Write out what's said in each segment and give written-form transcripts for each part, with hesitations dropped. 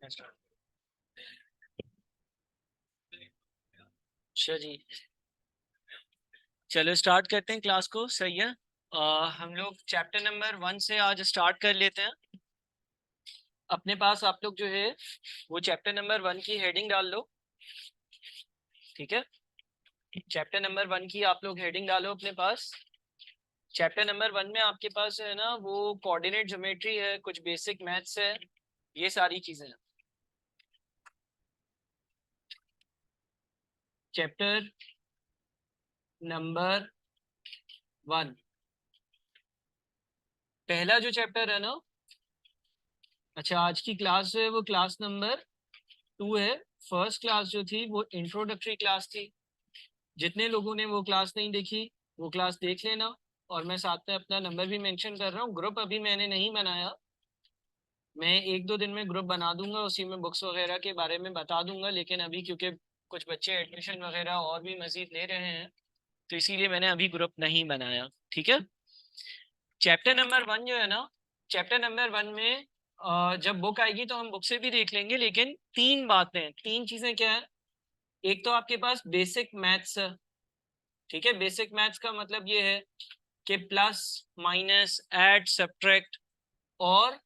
अच्छा जी, चलो स्टार्ट करते हैं क्लास को। सही है। हम लोग चैप्टर नंबर 1 से आज स्टार्ट कर लेते हैं। अपने पास आप लोग जो है वो चैप्टर नंबर 1 की हेडिंग डाल लो। ठीक है, चैप्टर नंबर 1 की आप लोग हेडिंग डालो अपने पास। चैप्टर नंबर 1 में आपके पास है ना वो कोऑर्डिनेट ज्योमेट्री है, कुछ बेसिक मैथ्स है, ये सारी चीजें हैं। चैप्टर नंबर 1 पहला जो चैप्टर है ना, अच्छा आज की क्लास जो है वो क्लास नंबर 2 है। फर्स्ट क्लास जो थी वो इंट्रोडक्टरी क्लास थी। जितने लोगों ने वो क्लास नहीं देखी वो क्लास देख लेना। और मैं साथ में अपना नंबर भी मेंशन कर रहा हूँ। ग्रुप अभी मैंने नहीं बनाया, मैं 1-2 दिन में ग्रुप बना दूंगा, उसी में बुक्स वगैरह के बारे में बता दूंगा। लेकिन अभी क्योंकि कुछ बच्चे एडमिशन वगैरह और भी मजीद ले रहे हैं तो इसीलिए मैंने अभी ग्रुप नहीं बनाया। ठीक है, चैप्टर नंबर 1 जो है ना, चैप्टर नंबर 1 में जब बुक आएगी तो हम बुक से भी देख लेंगे। लेकिन तीन बातें, तीन चीजें क्या है। एक तो आपके पास बेसिक मैथ्स है। ठीक है, बेसिक मैथ्स का मतलब ये है कि प्लस माइनस ऐड सब्ट्रैक्ट और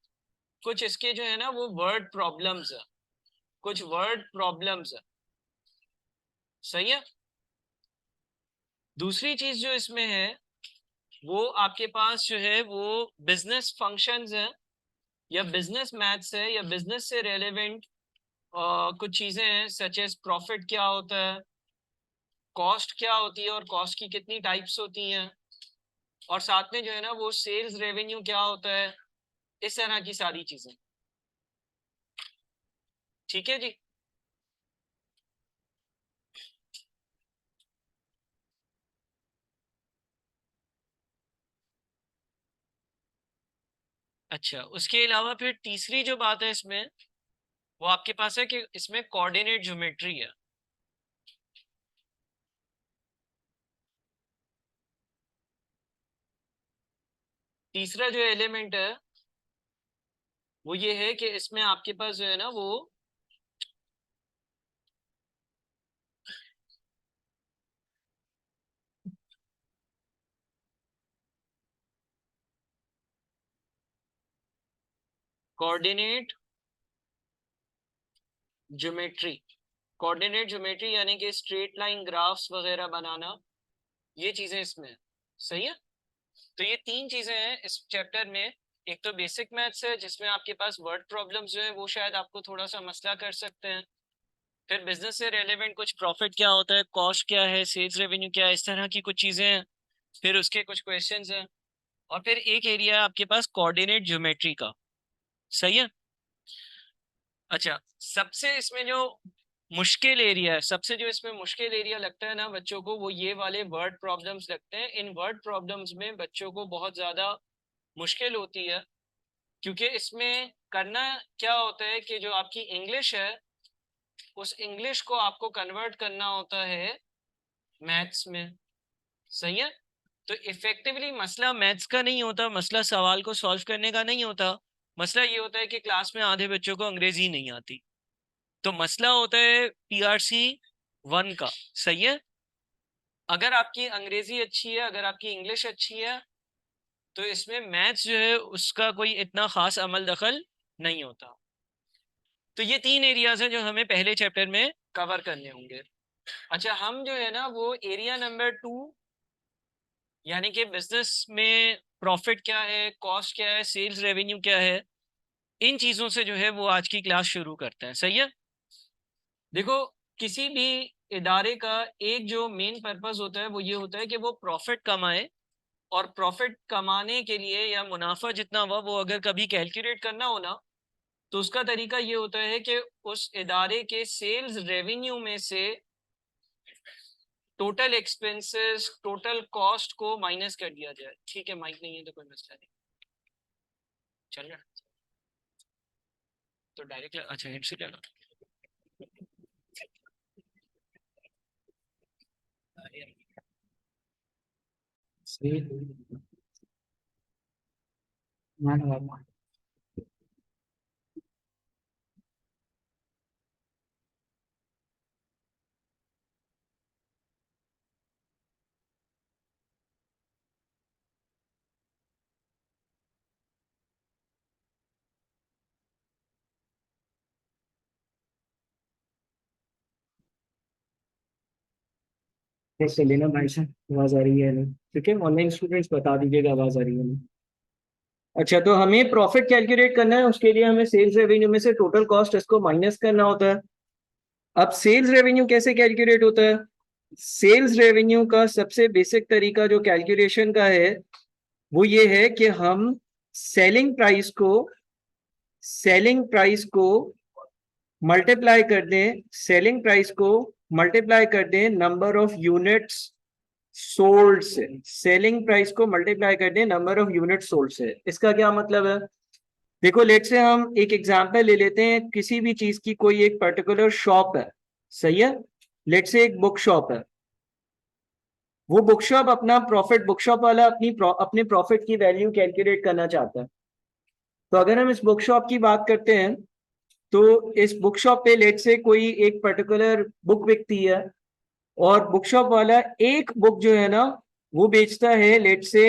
कुछ इसके जो है ना वो वर्ड प्रॉब्लम्स है, कुछ वर्ड प्रॉब्लम्स है। सही है। दूसरी चीज जो इसमें है वो आपके पास जो है वो बिजनेस फंक्शंस है या बिजनेस मैथ्स है या बिजनेस से रेलेवेंट कुछ चीजें हैं, सच एज प्रॉफिट क्या होता है, कॉस्ट क्या होती है और कॉस्ट की कितनी टाइप्स होती हैं, और साथ में जो है ना वो सेल्स रेवेन्यू क्या होता है, इस तरह की सारी चीजें। ठीक है जी। अच्छा, उसके अलावा फिर तीसरी जो बात है इसमें वो आपके पास है कि इसमें कोऑर्डिनेट ज्योमेट्री है। तीसरा जो एलिमेंट है वो ये है कि इसमें आपके पास जो है ना वो कोऑर्डिनेट ज्योमेट्री, कोऑर्डिनेट ज्योमेट्री यानी कि स्ट्रेट लाइन ग्राफ्स वगैरह बनाना, ये चीजें इसमें है। सही है। तो ये तीन चीजें हैं इस चैप्टर में। एक तो बेसिक मैथ्स है जिसमें आपके पास वर्ड प्रॉब्लम्स जो है वो शायद आपको थोड़ा सा मसला कर सकते हैं। फिर बिजनेस से रेलेवेंट कुछ प्रॉफिट क्या होता है, कॉस्ट क्या है, सेल्स रेवेन्यू क्या है, इस तरह की कुछ चीजें हैं। फिर उसके कुछ क्वेश्चंस हैं। और फिर एक एरिया है आपके पास कोऑर्डिनेट ज्योमेट्री का। सही है। अच्छा, सबसे इसमें जो मुश्किल एरिया है, सबसे जो इसमें मुश्किल एरिया लगता है ना बच्चों को, वो ये वाले वर्ड प्रॉब्लम्स लगते हैं। इन वर्ड प्रॉब्लम्स में बच्चों को बहुत ज्यादा मुश्किल होती है, क्योंकि इसमें करना क्या होता है कि जो आपकी इंग्लिश है उस इंग्लिश को आपको कन्वर्ट करना होता है मैथ्स में। सही है। तो इफेक्टिवली मसला मैथ्स का नहीं होता, मसला सवाल को सॉल्व करने का नहीं होता। मसला ये होता है कि क्लास में आधे बच्चों को अंग्रेजी नहीं आती। तो मसला होता है पीआरसी 1 का। सही है। अगर आपकी अंग्रेजी अच्छी है, अगर आपकी इंग्लिश अच्छी है, तो इसमें मैथ्स जो है उसका कोई इतना खास अमल दखल नहीं होता। तो ये तीन एरियाज हैं जो हमें पहले चैप्टर में कवर करने होंगे। अच्छा, हम जो है ना वो एरिया नंबर 2 यानी कि बिजनेस में प्रॉफिट क्या है, कॉस्ट क्या है, सेल्स रेवेन्यू क्या है, इन चीजों से जो है वो आज की क्लास शुरू करते हैं। सही है। देखो, किसी भी इदारे का एक जो मेन पर्पस होता है वो ये होता है कि वो प्रॉफिट कमाए। और प्रॉफिट कमाने के लिए या मुनाफा जितना हुआ वो अगर कभी कैलकुलेट करना हो ना, तो उसका तरीका ये होता है कि उस इदारे के सेल्स रेवेन्यू में से टोटल एक्सपेंसेस, टोटल कॉस्ट को माइनस कर दिया जाए। ठीक है, माइक नहीं है तो कोई मसला नहीं, चल रहा है। तो डायरेक्ट अच्छा हेड से लगा। सही मान टेस्ट कर लेना भाई साहब, आवाज आ रही है नहीं? ठीक है, ऑनलाइन स्टूडेंट्स बता दीजिएगा आवाज आ रही है नहीं। अच्छा, तो हमें प्रॉफिट कैलकुलेट करना है, उसके लिए हमें सेल्स रेवेन्यू में से टोटल कॉस्ट इसको माइनस करना होता है। अब सेल्स रेवेन्यू कैसे कैलकुलेट होता है? सेल्स रेवेन्यू का सबसे बेसिक तरीका जो कैलकुलेशन का है वो ये है कि हम सेलिंग प्राइस को मल्टीप्लाई कर दें, सेलिंग प्राइस को मल्टीप्लाई कर दें नंबर ऑफ यूनिट्स सोल्ड से, सेलिंग प्राइस को मल्टीप्लाई कर दें नंबर ऑफ यूनिट सोल्ड से। इसका क्या मतलब है? देखो, लेट से हम एक एग्जांपल ले लेते हैं, किसी भी चीज की कोई एक पर्टिकुलर शॉप है, सही है? लेट से एक बुक शॉप है, वो बुक शॉप अपना प्रॉफिट, बुक शॉप वाला अपने प्रॉफिट की वैल्यू कैलकुलेट करना चाहता है। तो अगर हम इस बुक शॉप की बात करते हैं, तो इस बुक शॉप पे लेट से कोई एक पर्टिकुलर बुक बिकती है, और बुक शॉप वाला एक बुक जो है ना वो बेचता है लेट से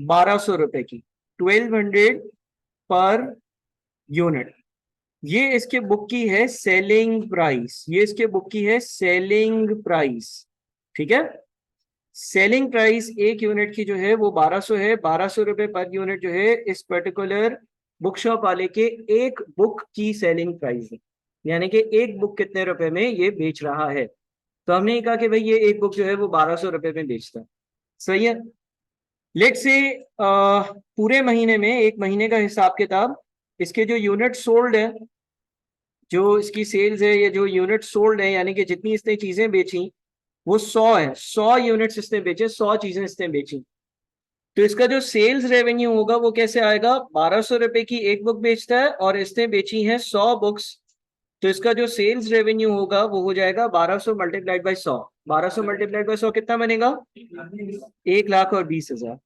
1200 रुपए की, 1200 पर यूनिट। ये इसके बुक की है सेलिंग प्राइस, ये इसके बुक की है सेलिंग प्राइस। ठीक है, सेलिंग प्राइस एक यूनिट की जो है वो 1200 है, 1200 रुपए पर यूनिट जो है इस पर्टिकुलर बुक शॉप वाले के एक बुक की सेलिंग प्राइस है, यानी कि एक बुक कितने रुपए में ये बेच रहा है। तो हमने ये कहा कि भाई ये एक बुक जो है वो 1200 रुपए में बेचता है, सही है? लेट से पूरे महीने में, एक महीने का हिसाब किताब, इसके जो यूनिट सोल्ड है, जो इसकी सेल्स है, ये जो यूनिट सोल्ड है यानी कि जितनी इसने चीजें बेची वो 100 है, 100 यूनिट्स इसने बेचे, 100 चीजें इसने बेची। तो इसका जो सेल्स रेवेन्यू होगा वो कैसे आएगा? 1200 रुपए की एक बुक बेचता है और इसने बेची है 100 बुक्स, तो इसका जो सेल्स रेवेन्यू होगा वो हो जाएगा 1200 मल्टीप्लाइड बाई 100। 1200 मल्टीप्लाइड बाई 100 कितना बनेगा? 1,20,000।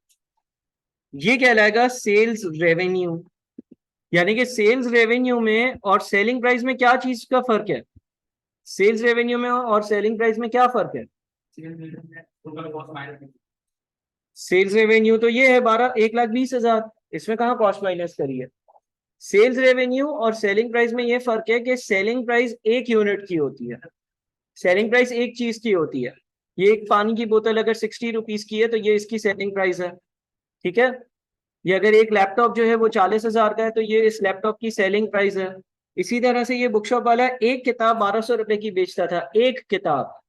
ये कहलाएगा सेल्स रेवेन्यू। यानी कि सेल्स रेवेन्यू में और सेलिंग प्राइस में क्या चीज का फर्क है? सेल्स रेवेन्यू में और सेलिंग प्राइस में क्या फर्क है? सेल्स रेवेन्यू तो ये है 1,20,000, इसमें कहाँ कॉस्ट माइनस करी है? सेल्स रेवेन्यू और सेलिंग प्राइस में ये फर्क है कि सेलिंग प्राइस एक यूनिट की होती है, सेलिंग प्राइस एक चीज की होती है। ये एक पानी की बोतल अगर 60 रुपीज की है तो ये इसकी सेलिंग प्राइस है, ठीक है? ये अगर एक लैपटॉप जो है वो 40,000 का है तो ये इस लैपटॉप की सेलिंग प्राइस है। इसी तरह से ये बुक शॉप वाला एक किताब 1200 रुपए की बेचता था, एक किताब,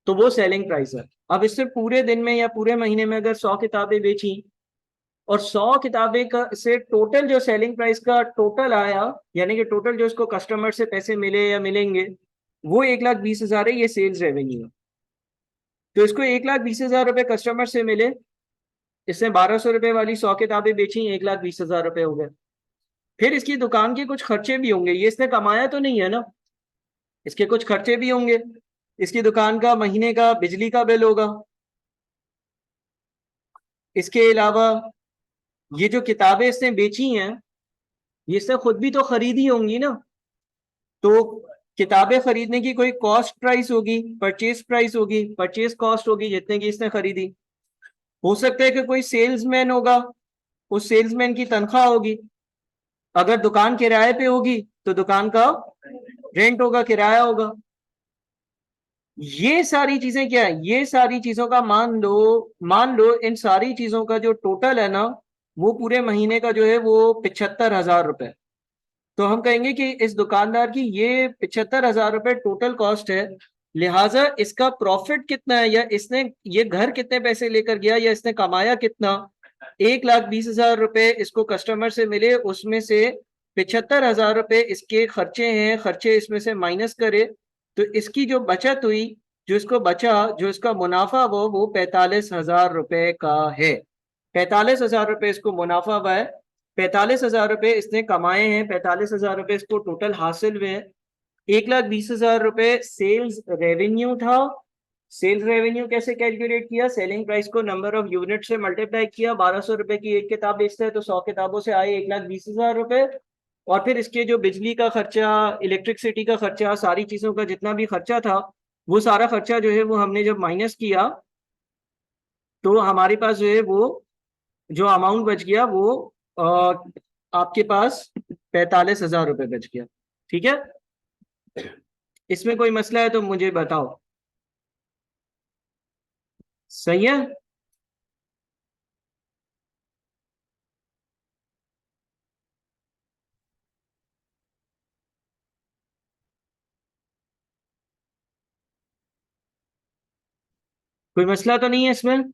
तो वो सेलिंग प्राइस है। अब इससे पूरे दिन में या पूरे महीने में अगर 100 किताबें बेची और 100 किताबें का से टोटल जो सेलिंग प्राइस का टोटल आया, यानी कि टोटल जो इसको कस्टमर से पैसे मिले या मिलेंगे, वो 1,20,000 है, ये सेल्स रेवेन्यू है। तो इसको 1,20,000 रुपए कस्टमर से मिले, इसने 1200 रुपए वाली 100 किताबें बेची, 1,20,000 रुपए हो गए। फिर इसकी दुकान के कुछ खर्चे भी होंगे, ये इसने कमाया तो नहीं है ना, इसके कुछ खर्चे भी होंगे। इसकी दुकान का महीने का बिजली का बिल होगा, इसके अलावा ये जो किताबें इसने बेची हैं ये इसने खुद भी तो खरीदी होंगी ना, तो किताबें खरीदने की कोई कॉस्ट प्राइस होगी, परचेज प्राइस होगी, परचेज कॉस्ट होगी जितने की इसने खरीदी। हो सकता है कि कोई सेल्समैन होगा, उस सेल्समैन की तनख्वाह होगी। अगर दुकान किराए पे होगी तो दुकान का रेंट होगा, किराया होगा। ये सारी चीजें क्या है? ये सारी चीजों का मान लो इन सारी चीजों का जो टोटल है ना वो पूरे महीने का जो है वो 75,000 रुपए। तो हम कहेंगे कि इस दुकानदार की ये 75,000 रुपए टोटल कॉस्ट है, लिहाजा इसका प्रॉफिट कितना है, या इसने ये घर कितने पैसे लेकर गया, या इसने कमाया कितना? 1,20,000 रुपए इसको कस्टमर से मिले, उसमें से 75,000 रुपए इसके खर्चे हैं, खर्चे इसमें से माइनस करे तो इसकी जो बचत हुई, जो इसको बचा, जो इसका मुनाफा वो 45,000 रुपए का है। 45,000 रुपए इसको मुनाफा हुआ है, 45,000 रुपए इसने कमाए हैं, 45,000 रुपए इसको टोटल हासिल हुए हैं। 1,20,000 रुपए सेल्स रेवेन्यू था। सेल्स रेवेन्यू कैसे कैलकुलेट किया? सेलिंग प्राइस को नंबर ऑफ यूनिट से मल्टीप्लाई किया, 1200 रुपए की एक किताब बेचता है तो 100 किताबों से आए 1,20,000 रुपए, और फिर इसके जो बिजली का खर्चा, इलेक्ट्रिसिटी का खर्चा, सारी चीजों का जितना भी खर्चा था वो सारा खर्चा जो है वो हमने जब माइनस किया तो हमारे पास जो है वो जो अमाउंट बच गया वो आपके पास 45,000 रुपए बच गया। ठीक है, इसमें कोई मसला है तो मुझे बताओ। सही है। कोई मसला तो नहीं है इसमें?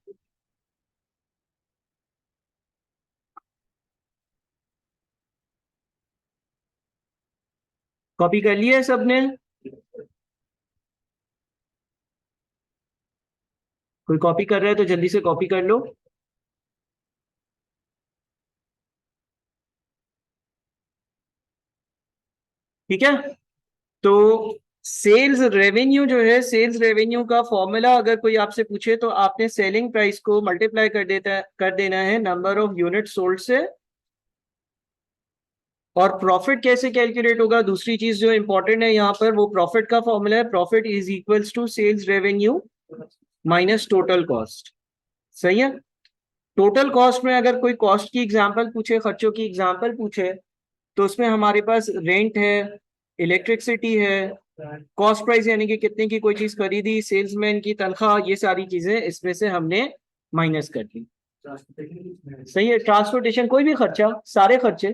कॉपी कर लिया है सबने? कोई कॉपी कर रहा है तो जल्दी से कॉपी कर लो। ठीक है। तो सेल्स रेवेन्यू जो है, सेल्स रेवेन्यू का फॉर्मूला अगर कोई आपसे पूछे तो आपने सेलिंग प्राइस को मल्टीप्लाई कर देना है नंबर ऑफ यूनिट सोल्ड से। और प्रॉफिट कैसे कैलकुलेट होगा, दूसरी चीज जो इंपॉर्टेंट है यहाँ पर, वो प्रॉफिट का फॉर्मूला है, profit is equals to sales revenue minus total cost. सही है। टोटल कॉस्ट में अगर कोई कॉस्ट की एग्जांपल पूछे, खर्चों की एग्जांपल पूछे, तो उसमें हमारे पास रेंट है, इलेक्ट्रिसिटी है, कॉस्ट प्राइस यानी कि कितने की कोई चीज खरीदी, सेल्समैन की तनख्वाह, ये सारी चीजें इसमें से हमने माइनस कर दी। सही है। ट्रांसपोर्टेशन, कोई भी खर्चा, सारे खर्चे,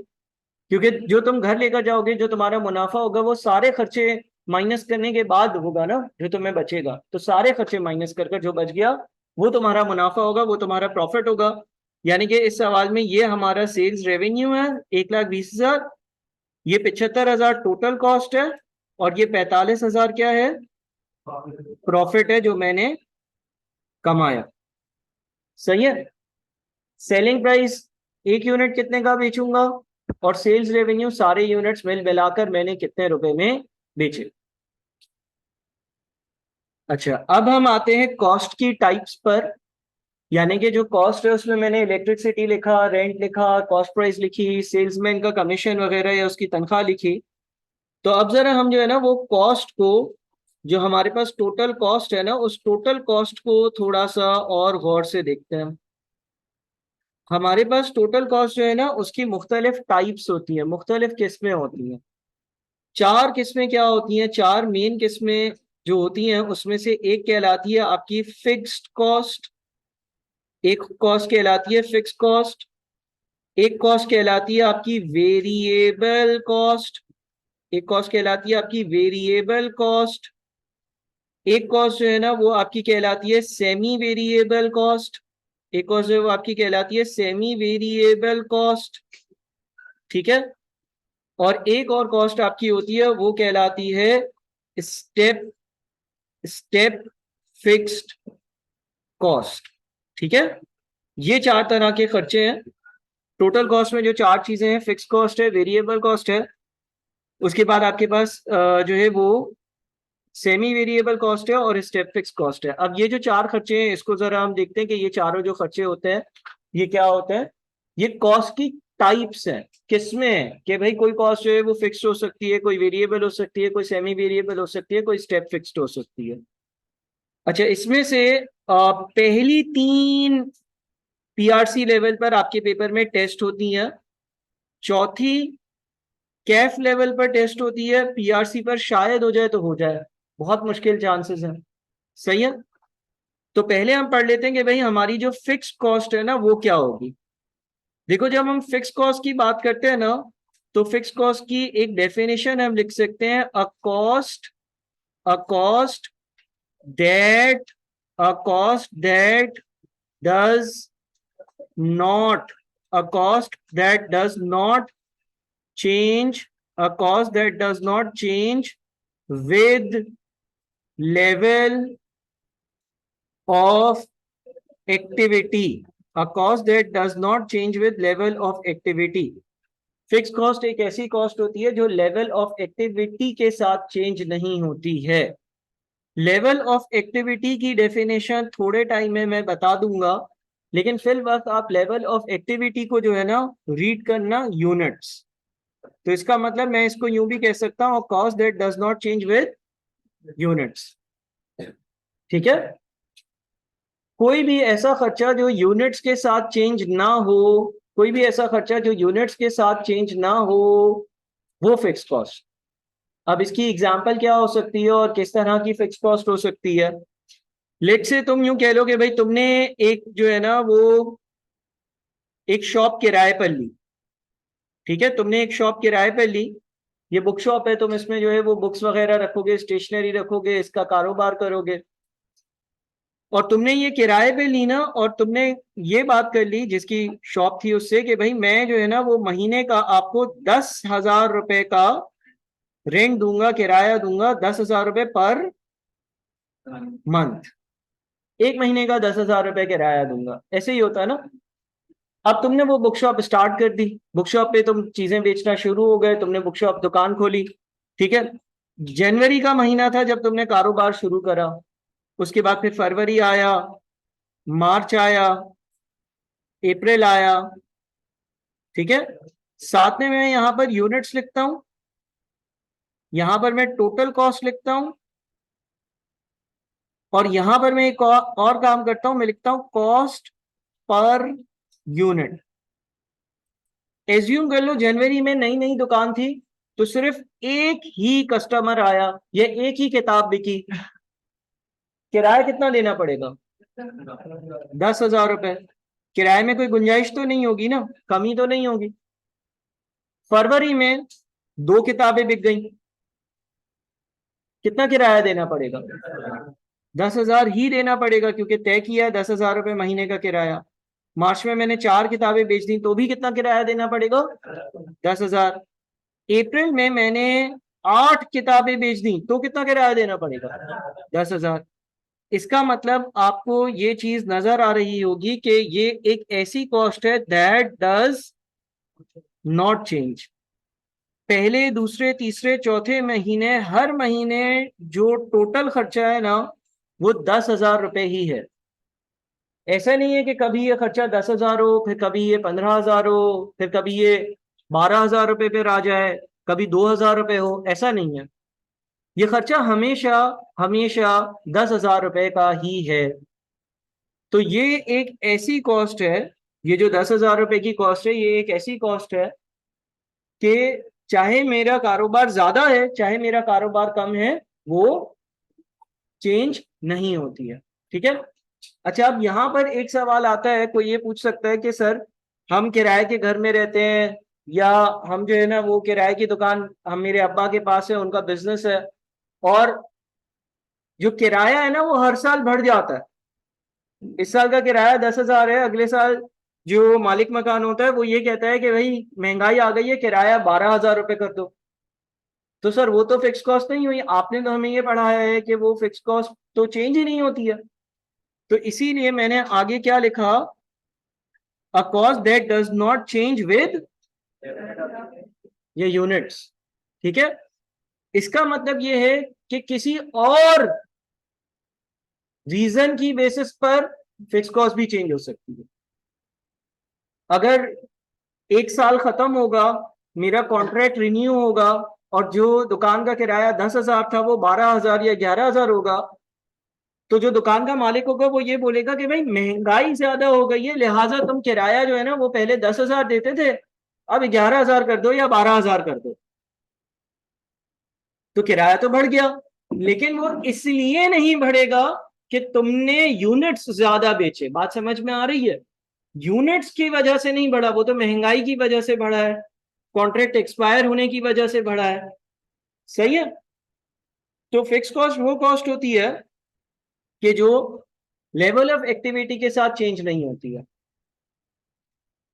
क्योंकि जो तुम घर लेकर जाओगे, जो तुम्हारा मुनाफा होगा, वो सारे खर्चे माइनस करने के बाद होगा ना जो तुम्हें बचेगा। तो सारे खर्चे माइनस कर जो बच गया वो तुम्हारा मुनाफा होगा, वो तुम्हारा प्रॉफिट होगा। यानी कि इस सवाल में ये हमारा सेल्स रेवेन्यू है 1,20,000, ये 75,000 टोटल कॉस्ट है, और ये 45,000 क्या है, प्रॉफिट है जो मैंने कमाया। सही है। सेलिंग प्राइस एक यूनिट कितने का बेचूंगा, और सेल्स रेवेन्यू सारे यूनिट्स मिल मिलाकर मैंने कितने रुपए में बेचे। अच्छा, अब हम आते हैं कॉस्ट की टाइप्स पर। यानी कि जो कॉस्ट है उसमें मैंने इलेक्ट्रिसिटी लिखा, रेंट लिखा, कॉस्ट प्राइस लिखी, सेल्समैन का कमीशन वगैरह या उसकी तनख्वाह लिखी। तो अब जरा हम जो है ना वो कॉस्ट को, जो हमारे पास टोटल कॉस्ट है ना, उस टोटल कॉस्ट को थोड़ा सा और गौर से देखते हैं। हमारे पास टोटल कॉस्ट जो है ना उसकी मुख्तलिफ टाइप्स होती है, मुख्तलिफ किस्में होती हैं। चार किस्में क्या होती हैं, चार मेन किस्में जो होती हैं, उसमें से एक कहलाती है आपकी फिक्स्ड कॉस्ट, एक कॉस्ट कहलाती है फिक्स कॉस्ट, एक कॉस्ट कहलाती है आपकी वेरिएबल कॉस्ट, एक कॉस्ट कहलाती है आपकी वेरिएबल कॉस्ट, एक कॉस्ट जो है ना वो आपकी कहलाती है सेमी वेरिएबल कॉस्ट, एक कॉस्ट जो है वो आपकी कहलाती है सेमी वेरिएबल कॉस्ट। ठीक है। और एक और कॉस्ट आपकी होती है वो कहलाती है स्टेप स्टेप फिक्स्ड कॉस्ट। ठीक है। ये चार तरह के खर्चे हैं टोटल कॉस्ट में। जो चार चीजें हैं, फिक्स कॉस्ट है, वेरिएबल कॉस्ट है, उसके बाद आपके पास जो है वो सेमी वेरिएबल कॉस्ट है, और स्टेप फिक्स कॉस्ट है। अब ये जो चार खर्चे हैं इसको जरा हम देखते हैं कि ये चारों जो खर्चे होते हैं ये क्या होते हैं। ये कॉस्ट की टाइप्स हैं, किसमें है कि भाई कोई कॉस्ट जो है वो फिक्स्ड हो सकती है, कोई वेरिएबल हो सकती है, कोई सेमी वेरिएबल हो सकती है, कोई स्टेप फिक्स्ड हो सकती है। अच्छा, इसमें से पहली तीन पीआरसी लेवल पर आपके पेपर में टेस्ट होती हैं, चौथी कैफ लेवल पर टेस्ट होती है, पीआरसी पर शायद हो जाए तो हो जाए, बहुत मुश्किल चांसेस हैं। सही है। तो पहले हम पढ़ लेते हैं कि भाई हमारी जो फिक्स कॉस्ट है ना वो क्या होगी। देखो, जब हम फिक्स कॉस्ट की बात करते हैं ना, तो फिक्स कॉस्ट की एक डेफिनेशन हम लिख सकते हैं, a cost that that does not a cost that does not change a cost that does not change with level of activity, a cost that does not change with level of activity। Fix cost एक ऐसी cost होती है जो level of activity के साथ change नहीं होती है। लेवल ऑफ एक्टिविटी की डेफिनेशन थोड़े टाइम में मैं बता दूंगा, लेकिन फिल वक्त आप लेवल ऑफ एक्टिविटी को जो है ना रीड करना यूनिट्स। तो इसका मतलब मैं इसको यूं भी कह सकता हूं, cost that does not change with units. ठीक है। कोई भी ऐसा खर्चा जो यूनिट्स के साथ चेंज ना हो, कोई भी ऐसा खर्चा जो यूनिट्स के साथ चेंज ना हो, वो फिक्स कॉस्ट। अब इसकी एग्जांपल क्या हो सकती है और किस तरह की फिक्स कॉस्ट हो सकती है। लेट से तुम यूं कह लो कि भाई तुमने एक जो है ना वो एक शॉप किराए पर ली, ठीक है, तुमने एक शॉप किराए पर ली, ये बुक शॉप है, तुम इसमें जो है वो बुक्स वगैरह रखोगे, स्टेशनरी रखोगे, इसका कारोबार करोगे, और तुमने ये किराए पे ली ना, और तुमने ये बात कर ली जिसकी शॉप थी उससे कि भाई मैं जो है ना वो महीने का आपको 10,000 रुपए का रेंट दूंगा, किराया दूंगा, 10,000 रुपए पर मंथ, एक महीने का 10,000 रुपए किराया दूंगा, ऐसे ही होता है ना। अब तुमने वो बुक शॉप स्टार्ट कर दी, बुक शॉप पे तुम चीजें बेचना शुरू हो गए, तुमने बुक शॉप दुकान खोली, ठीक है। जनवरी का महीना था जब तुमने कारोबार शुरू करा, उसके बाद फिर फरवरी आया, मार्च आया, अप्रैल आया, ठीक है। साथ में मैं यहां पर यूनिट्स लिखता हूं, यहां पर मैं टोटल कॉस्ट लिखता हूं, और यहां पर मैं एक और काम करता हूं, मैं लिखता हूं कॉस्ट पर यूनिट। एज्यूम कर लो जनवरी में नई नई दुकान थी, तो सिर्फ एक ही कस्टमर आया, ये एक ही किताब बिकी, किराया कितना देना पड़ेगा? 10,000 रुपए। किराए में कोई गुंजाइश तो नहीं होगी ना, कमी तो नहीं होगी। फरवरी में दो किताबें बिक गई, कितना किराया देना पड़ेगा? 10,000 ही देना पड़ेगा, क्योंकि तय किया है 10,000 रुपए महीने का किराया। मार्च में मैंने 4 किताबें बेच दी, तो भी कितना किराया देना पड़ेगा? 10,000। अप्रैल में मैंने 8 किताबें बेच दी, तो कितना किराया देना पड़ेगा? 10,000। इसका मतलब आपको ये चीज नजर आ रही होगी कि ये एक ऐसी कॉस्ट है दैट डज नॉट चेंज। पहले, दूसरे, तीसरे, चौथे महीने, हर महीने जो टोटल खर्चा है ना वो 10,000 रुपए ही है। ऐसा नहीं है कि कभी ये खर्चा 10,000 हो, फिर कभी ये 15,000 हो, फिर कभी ये 12,000 रुपए पे आ जाए, कभी 2,000 रुपए हो, ऐसा नहीं है। ये खर्चा हमेशा हमेशा 10,000 रुपए का ही है। तो ये एक ऐसी कॉस्ट है, ये जो 10,000 रुपए की कॉस्ट है, ये एक ऐसी कॉस्ट है कि चाहे मेरा कारोबार ज्यादा है चाहे मेरा कारोबार कम है, वो चेंज नहीं होती है, ठीक है। अच्छा, अब यहां पर एक सवाल आता है, कोई ये पूछ सकता है कि सर हम किराए के घर में रहते हैं, या हम जो है ना वो किराए की दुकान हम मेरे अब्बा के पास है, उनका बिजनेस है, और जो किराया है ना वो हर साल बढ़ जाता है। इस साल का किराया 10,000 है, अगले साल जो मालिक मकान होता है वो ये कहता है कि भाई महंगाई आ गई है, किराया 12,000 रुपए कर दो। तो सर वो तो फिक्स कॉस्ट नहीं हुई, आपने तो हमें ये पढ़ाया है कि वो फिक्स कॉस्ट तो चेंज ही नहीं होती है। तो इसीलिए मैंने आगे क्या लिखा, a cost that does not change with ये यूनिट्स, ठीक है। इसका मतलब ये है कि किसी और रीजन की बेसिस पर फिक्स कॉस्ट भी चेंज हो सकती है। अगर एक साल खत्म होगा, मेरा कॉन्ट्रैक्ट रिन्यू होगा, और जो दुकान का किराया 10,000 था वो 12,000 या 11,000 होगा, तो जो दुकान का मालिक होगा वो ये बोलेगा कि भाई महंगाई ज्यादा हो गई है, लिहाजा तुम किराया जो है ना वो पहले 10,000 देते थे, अब 11,000 कर दो या 12,000 कर दो। तो किराया तो बढ़ गया, लेकिन वो इसलिए नहीं बढ़ेगा कि तुमने यूनिट्स ज्यादा बेचे। बात समझ में आ रही है? यूनिट्स की वजह से नहीं बढ़ा, वो तो महंगाई की वजह से बढ़ा है, कॉन्ट्रैक्ट एक्सपायर होने की वजह से बढ़ा है, सही है। तो फिक्स कॉस्ट वो कॉस्ट होती है कि जो लेवल ऑफ एक्टिविटी के साथ चेंज नहीं होती है।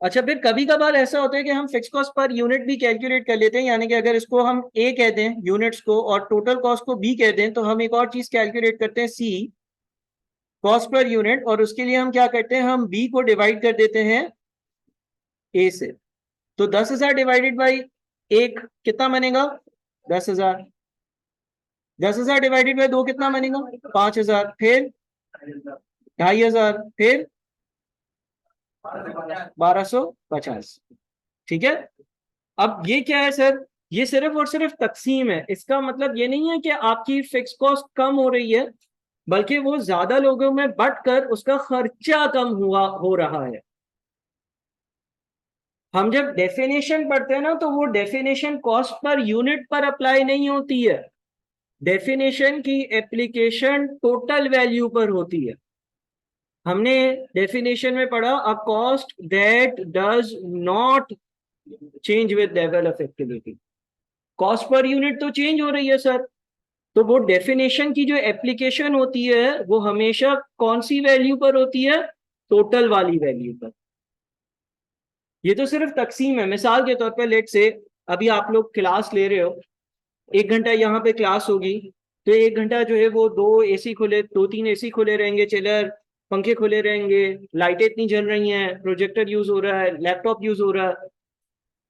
अच्छा, फिर कभी कभार ऐसा होता है कि हम फिक्स कॉस्ट पर यूनिट भी कैलकुलेट कर लेते हैं, यानी कि अगर इसको हम ए कह दें यूनिट्स को और टोटल कॉस्ट को बी कह दें, तो हम एक और चीज कैलकुलेट करते हैं सी, कॉस्ट पर यूनिट, और उसके लिए हम क्या करते हैं, हम बी को डिवाइड कर देते हैं ए से। तो 10,000 डिवाइडेड बाई एक कितना बनेगा? 10,000। 10,000 डिवाइडेड बाई दो कितना बनेगा? 5,000। फिर 2,500, फिर 1,250, ठीक है। अब ये क्या है सर? ये सिर्फ और सिर्फ तकसीम है, इसका मतलब ये नहीं है कि आपकी फिक्स कॉस्ट कम हो रही है, बल्कि वो ज्यादा लोगों में बट कर उसका खर्चा कम हुआ हो रहा है। हम जब डेफिनेशन पढ़ते हैं ना, तो वो डेफिनेशन कॉस्ट पर यूनिट पर अप्लाई नहीं होती है, डेफिनेशन की एप्लीकेशन टोटल वैल्यू पर होती है। हमने डेफिनेशन में पढ़ा a cost that does not change with level of activity. Cost per unit तो चेंज हो रही है सर, तो वो डेफिनेशन की जो एप्लीकेशन होती है वो हमेशा कौन सी वैल्यू पर होती है? टोटल वाली वैल्यू पर। ये तो सिर्फ तकसीम है। मिसाल के तौर पर लेट से अभी आप लोग क्लास ले रहे हो, 1 घंटा यहाँ पे क्लास होगी, तो 1 घंटा जो है वो दो तीन एसी खुले रहेंगे, चिलर पंखे खुले रहेंगे, लाइटें इतनी जल रही हैं, प्रोजेक्टर यूज हो रहा है, लैपटॉप यूज हो रहा है।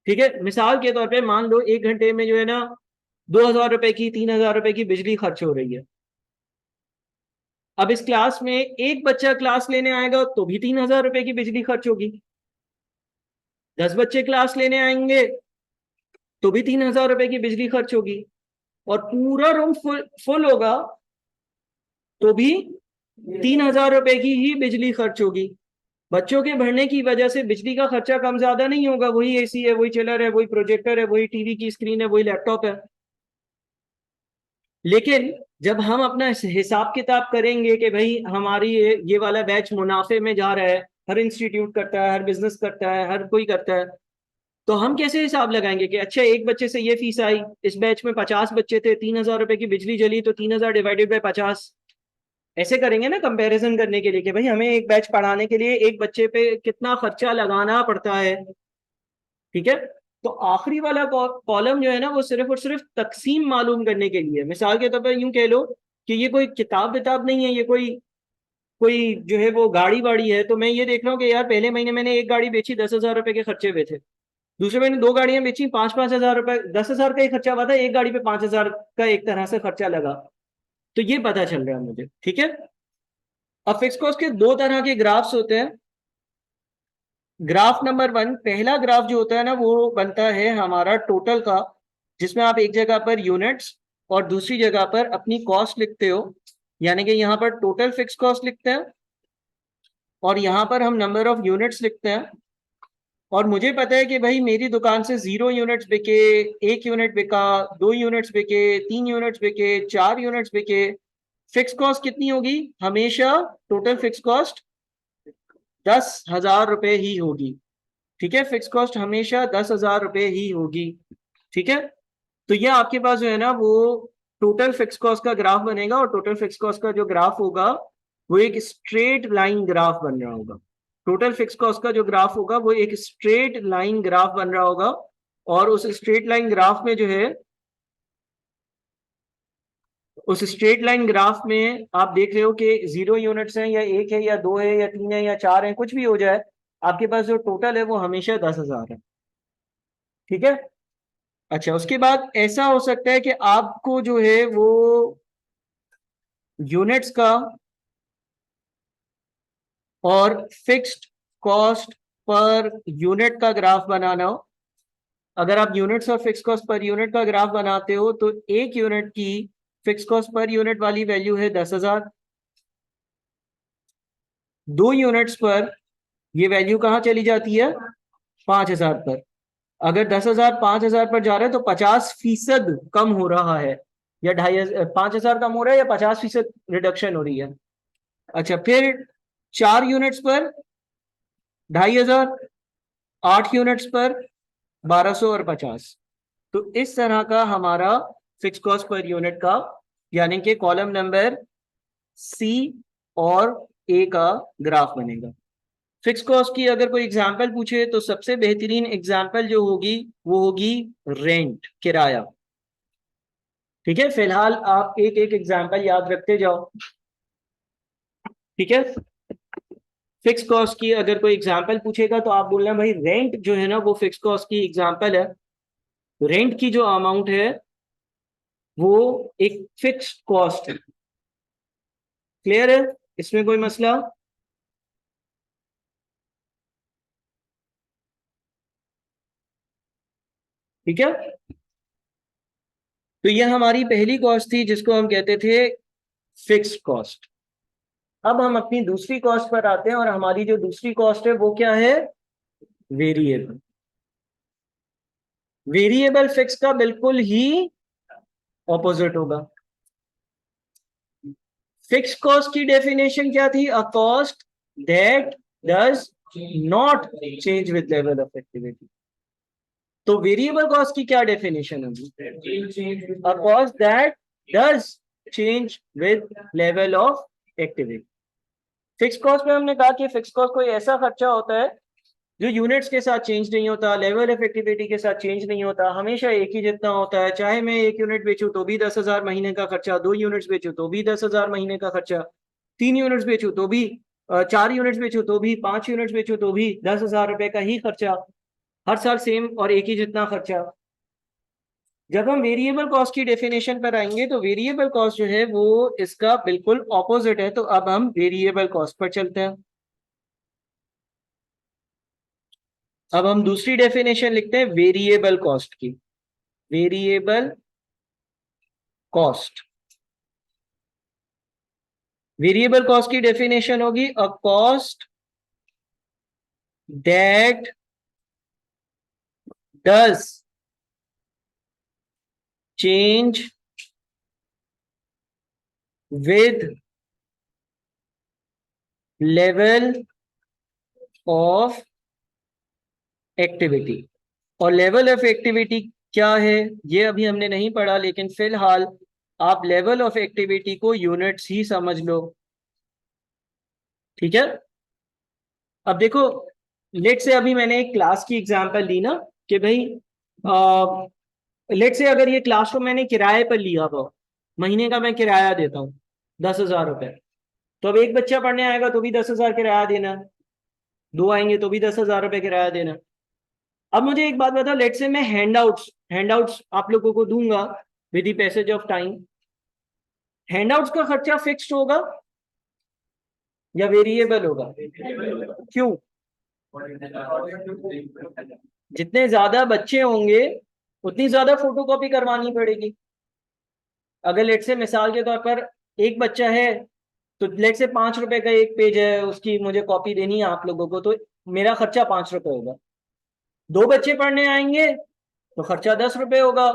ठीक है, मिसाल के तौर पे मान लो 1 घंटे में जो है ना 2,000 रुपए की 3,000 रुपए की बिजली खर्च हो रही है। अब इस क्लास में एक बच्चा क्लास लेने आएगा तो भी 3,000 रुपए की बिजली खर्च होगी। 10 बच्चे क्लास लेने आएंगे तो भी 3,000 रुपए की बिजली खर्च होगी। और पूरा रूम फुल होगा तो भी 3,000 रुपए की ही बिजली खर्च होगी। बच्चों के बढ़ने की वजह से बिजली का खर्चा कम ज्यादा नहीं होगा, वही एसी है, वही चिलर है, वही प्रोजेक्टर है, वही टीवी की स्क्रीन है, वही लैपटॉप है। लेकिन जब हम अपना हिसाब किताब करेंगे कि भाई हमारी ये वाला बैच मुनाफे में जा रहा है, हर इंस्टीट्यूट करता है, हर बिजनेस करता है, हर कोई करता है, तो हम कैसे हिसाब लगाएंगे कि अच्छा एक बच्चे से ये फीस आई, इस बैच में 50 बच्चे थे, 3,000 रुपए की बिजली जली, तो 3,000 डिवाइडेड बाय 50। ऐसे करेंगे ना कंपैरिजन करने के लिए कि भाई हमें एक बैच पढ़ाने के लिए एक बच्चे पे कितना खर्चा लगाना पड़ता है। ठीक है, तो आखिरी वाला कॉलम जो है ना वो सिर्फ और सिर्फ तकसीम मालूम करने के लिए। मिसाल के तौर पर यूं कह लो कि ये कोई किताब विताब नहीं है, ये कोई कोई जो है वो गाड़ी वाड़ी है। तो मैं ये देख रहा हूँ कि यार पहले महीने मैंने एक गाड़ी बेची, 10,000 रुपए के खर्चे हुए थे। दूसरे महीने 2 गाड़ियां बेची, 5,000 5,000 रुपए, 10,000 का ही खर्चा हुआ था, एक गाड़ी पे 5,000 का एक तरह से खर्चा लगा। तो ये पता चल रहा है मुझे। ठीक है, अब फिक्स कॉस्ट के दो तरह के ग्राफ्स होते हैं। ग्राफ नंबर 1, पहला ग्राफ जो होता है ना वो बनता है हमारा टोटल का, जिसमें आप एक जगह पर यूनिट्स और दूसरी जगह पर अपनी कॉस्ट लिखते हो। यानी कि यहाँ पर टोटल फिक्स कॉस्ट लिखते हैं और यहाँ पर हम नंबर ऑफ यूनिट्स लिखते हैं। और मुझे पता है कि भाई मेरी दुकान से 0 यूनिट्स बिके, 1 यूनिट बिका, 2 यूनिट्स बिके, 3 यूनिट्स बिके, 4 यूनिट्स बिके। फिक्स कॉस्ट कितनी होगी? हमेशा टोटल फिक्स कॉस्ट 10,000 रुपए ही होगी। ठीक है, फिक्स कॉस्ट हमेशा 10,000 रुपए ही होगी। ठीक है, तो ये आपके पास जो है ना वो टोटल फिक्स कॉस्ट का ग्राफ बनेगा, और टोटल फिक्स कॉस्ट का जो ग्राफ होगा वो एक स्ट्रेट लाइन ग्राफ बन रहा होगा। टोटल फिक्स कॉस्ट का जो ग्राफ होगा वो एक स्ट्रेट लाइन ग्राफ बन रहा होगा। और उस स्ट्रेट लाइन ग्राफ में जो है, उस स्ट्रेट लाइन ग्राफ में आप देख रहे हो कि 0 यूनिट्स हैं या 1 है या 2 है या 3 है या 4 है, कुछ भी हो जाए, आपके पास जो टोटल है वो हमेशा 10,000 है। ठीक है, अच्छा उसके बाद ऐसा हो सकता है कि आपको जो है वो यूनिट्स का और फिक्स्ड कॉस्ट पर यूनिट का ग्राफ बनाना हो। अगर आप यूनिट्स और फिक्स कॉस्ट पर यूनिट का ग्राफ बनाते हो तो 1 यूनिट की फिक्स कॉस्ट पर यूनिट वाली वैल्यू है 10,000। 2 यूनिट्स पर ये वैल्यू कहाँ चली जाती है? 5,000 पर। अगर 10,000 5,000 पर जा रहे हैं तो 50% कम हो रहा है, या 5,000 कम हो रहा है या 50% रिडक्शन हो रही है। अच्छा, फिर 4 यूनिट्स पर 2,500, 8 यूनिट्स पर 1,200 और 50। तो इस तरह का हमारा फिक्स कॉस्ट पर यूनिट का, यानी कि कॉलम नंबर सी और ए का ग्राफ बनेगा। फिक्स कॉस्ट की अगर कोई एग्जांपल पूछे तो सबसे बेहतरीन एग्जांपल जो होगी वो होगी रेंट, किराया। ठीक है, फिलहाल आप एक एक एग्जांपल याद रखते जाओ। ठीक है, फिक्स कॉस्ट की अगर कोई एग्जांपल पूछेगा तो आप बोलना भाई रेंट जो है ना वो फिक्स कॉस्ट की एग्जांपल है। रेंट की जो अमाउंट है वो एक फिक्स कॉस्ट है। क्लियर है, इसमें कोई मसला? ठीक है, तो ये हमारी पहली कॉस्ट थी जिसको हम कहते थे फिक्स्ड कॉस्ट। अब हम अपनी दूसरी कॉस्ट पर आते हैं, और हमारी जो दूसरी कॉस्ट है वो क्या है? वेरिएबल। वेरिएबल फिक्स का बिल्कुल ही ऑपोजिट होगा। फिक्स कॉस्ट की डेफिनेशन क्या थी? A cost that does not change with level of activity. तो वेरिएबल कॉस्ट की क्या डेफिनेशन होगी? A cost that does change with level of activity. Fix cost में हमने कहा कि फिक्स कॉस्ट कोई ऐसा खर्चा होता है जो यूनिट्स के साथ चेंज नहीं होता, लेवल ऑफ एक्टिविटी के साथ चेंज नहीं होता, हमेशा एक ही जितना होता है। चाहे मैं 1 यूनिट बेचूं तो भी 10,000 महीने का खर्चा, 2 यूनिट्स बेचूं तो भी 10,000 महीने का खर्चा, 3 यूनिट्स बेचूं तो भी 4 यूनिट्स बेचूं तो भी 5 यूनिट्स बेचूं तो भी 10,000 रुपए का ही खर्चा, हर साल सेम और एक ही जितना खर्चा। जब हम वेरिएबल कॉस्ट की डेफिनेशन पर आएंगे तो वेरिएबल कॉस्ट जो है वो इसका बिल्कुल ऑपोजिट है। तो अब हम वेरिएबल कॉस्ट पर चलते हैं। अब हम दूसरी डेफिनेशन लिखते हैं वेरिएबल कॉस्ट की। वेरिएबल कॉस्ट, वेरिएबल कॉस्ट की डेफिनेशन होगी a cost that does change with level of activity. और लेवल ऑफ एक्टिविटी क्या है ये अभी हमने नहीं पढ़ा, लेकिन फिलहाल आप लेवल ऑफ एक्टिविटी को यूनिट्स ही समझ लो, ठीक है। अब देखो, लेट से अभी मैंने एक क्लास की एग्जांपल ली ना कि भाई लेट से अगर ये क्लासरूम मैंने किराए पर लिया हुआ, महीने का मैं किराया देता हूँ 10,000 रुपए, तो अब एक बच्चा पढ़ने आएगा तो भी 10,000 किराया देना, दो आएंगे तो भी 10,000 रुपए किराया देना। अब मुझे एक बात बताओ, लेट से मैं हैंडआउट्स आप लोगों को दूंगा with the passage of time, handouts का खर्चा फिक्स्ड होगा या वेरिएबल होगा? क्यों? जितने ज्यादा बच्चे होंगे उतनी ज्यादा फोटोकॉपी करवानी पड़ेगी। अगर लेट से मिसाल के तौर पर एक बच्चा है तो लेट से 5 रुपए का एक पेज है, उसकी मुझे कॉपी देनी है आप लोगों को, तो मेरा खर्चा 5 रुपए होगा। 2 बच्चे पढ़ने आएंगे तो खर्चा 10 रुपए होगा,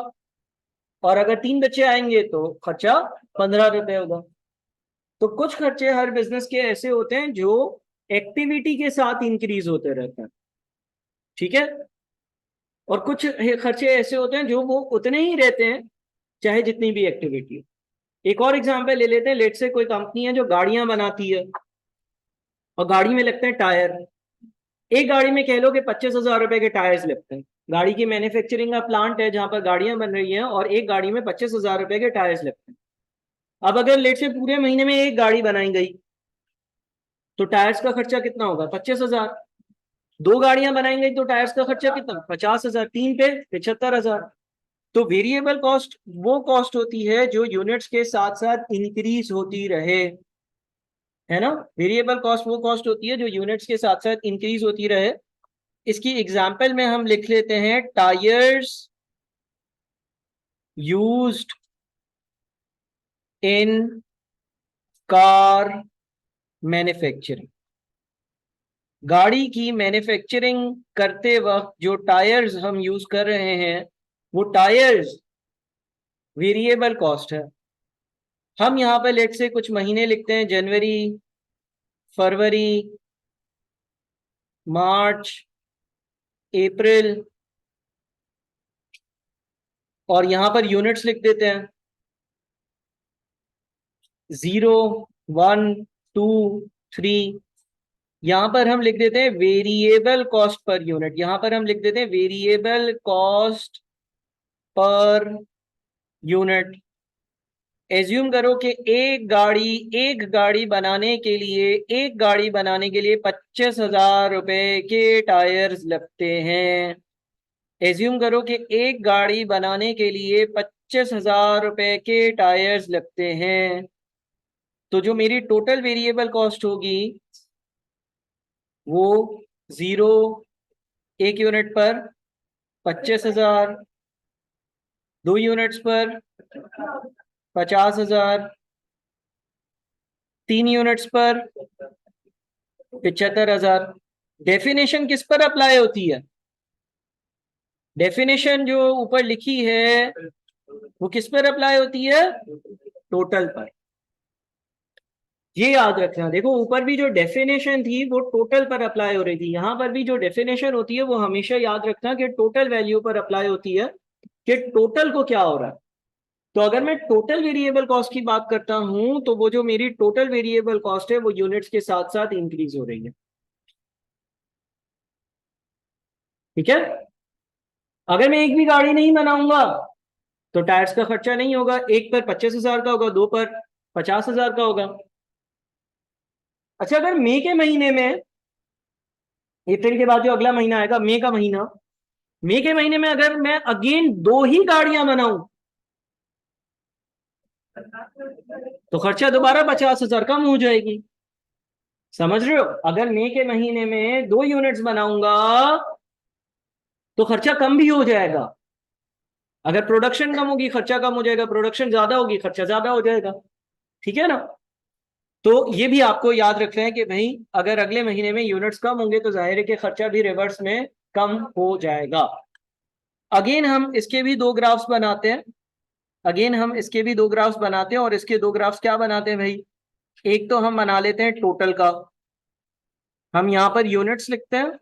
और अगर 3 बच्चे आएंगे तो खर्चा 15 रुपए होगा। तो कुछ खर्चे हर बिजनेस के ऐसे होते हैं जो एक्टिविटी के साथ इंक्रीज होते रहते हैं, ठीक है। और कुछ खर्चे ऐसे होते हैं जो वो उतने ही रहते हैं चाहे जितनी भी एक्टिविटी हो। एक और एग्जांपल ले लेते हैं, लेट से कोई कंपनी है जो गाड़ियां बनाती है और गाड़ी में लगते हैं टायर। एक गाड़ी में कह लो कि 25,000 रुपए के टायर्स लगते हैं। गाड़ी की मैन्युफैक्चरिंग का प्लांट है जहां पर गाड़ियां बन रही हैं और एक गाड़ी में 25,000 रुपए के टायर्स लगते हैं। अब अगर लेट से पूरे महीने में एक गाड़ी बनाई गई तो टायर्स का खर्चा कितना होगा? 25,000। 2 गाड़ियां बनाई गई तो टायर्स का खर्चा कितना? 50,000। 3 पे 75,000। तो वेरिएबल कॉस्ट वो कॉस्ट होती है जो यूनिट्स के साथ साथ इंक्रीज होती रहे, है ना। वेरिएबल कॉस्ट वो कॉस्ट होती है जो यूनिट्स के साथ साथ इंक्रीज होती रहे। इसकी एग्जांपल में हम लिख लेते हैं tyres used in car manufacturing. गाड़ी की मैन्युफैक्चरिंग करते वक्त जो टायर्स हम यूज कर रहे हैं वो टायर्स वेरिएबल कॉस्ट है। हम यहाँ पे लेट से कुछ महीने लिखते हैं, जनवरी, फरवरी, मार्च, अप्रैल, और यहां पर यूनिट्स लिख देते हैं 0, 1, 2, 3। यहां पर हम लिख देते हैं वेरिएबल कॉस्ट पर यूनिट, यहां पर हम लिख देते हैं variable cost per unit. Assume करो कि एक गाड़ी बनाने के लिए 25,000 रुपए के टायर्स लगते हैं। एज्यूम करो कि एक गाड़ी बनाने के लिए 25,000 रुपए के टायर्स लगते हैं। तो जो मेरी टोटल वेरिएबल कॉस्ट होगी वो 0, 1 यूनिट पर 25,000, 2 यूनिट्स पर 50,000, 3 यूनिट्स पर 75,000। डेफिनेशन किस पर अप्लाई होती है? डेफिनेशन जो ऊपर लिखी है वो किस पर अप्लाई होती है? टोटल पर। ये याद रखना। देखो ऊपर भी जो डेफिनेशन थी वो टोटल पर अप्लाई हो रही थी, यहाँ पर भी जो डेफिनेशन होती है वो हमेशा याद रखना कि टोटल वैल्यू पर अप्लाई होती है, कि टोटल को क्या हो रहा है। तो अगर मैं टोटल वेरिएबल कॉस्ट की बात करता हूं तो वो जो मेरी टोटल वेरिएबल कॉस्ट है वो यूनिट्स के साथ साथ इंक्रीज हो रही है। ठीक है। अगर मैं एक भी गाड़ी नहीं बनाऊंगा तो टायर्स का खर्चा नहीं होगा, एक पर 25,000 का होगा, दो पर 50,000 का होगा। अच्छा, अगर मई के महीने में, अप्रैल के बाद जो अगला महीना आएगा मई का महीना, मई के महीने में अगर मैं अगेन दो ही गाड़ियां बनाऊं तो खर्चा दोबारा 50,000 कम हो जाएगी। समझ रहे हो? अगर मई के महीने में दो यूनिट्स बनाऊंगा तो खर्चा कम भी हो जाएगा। अगर प्रोडक्शन कम होगी खर्चा कम हो जाएगा, प्रोडक्शन ज्यादा होगी खर्चा ज्यादा हो जाएगा। ठीक है ना? तो ये भी आपको याद रखना है कि भाई अगर अगले महीने में यूनिट्स कम होंगे तो जाहिर है कि खर्चा भी रिवर्स में कम हो जाएगा। अगेन हम इसके भी दो ग्राफ्स बनाते हैं, अगेन हम इसके भी दो ग्राफ्स बनाते हैं। और इसके दो ग्राफ्स क्या बनाते हैं भाई? एक तो हम बना लेते हैं टोटल का, हम यहां पर यूनिट्स लिखते हैं,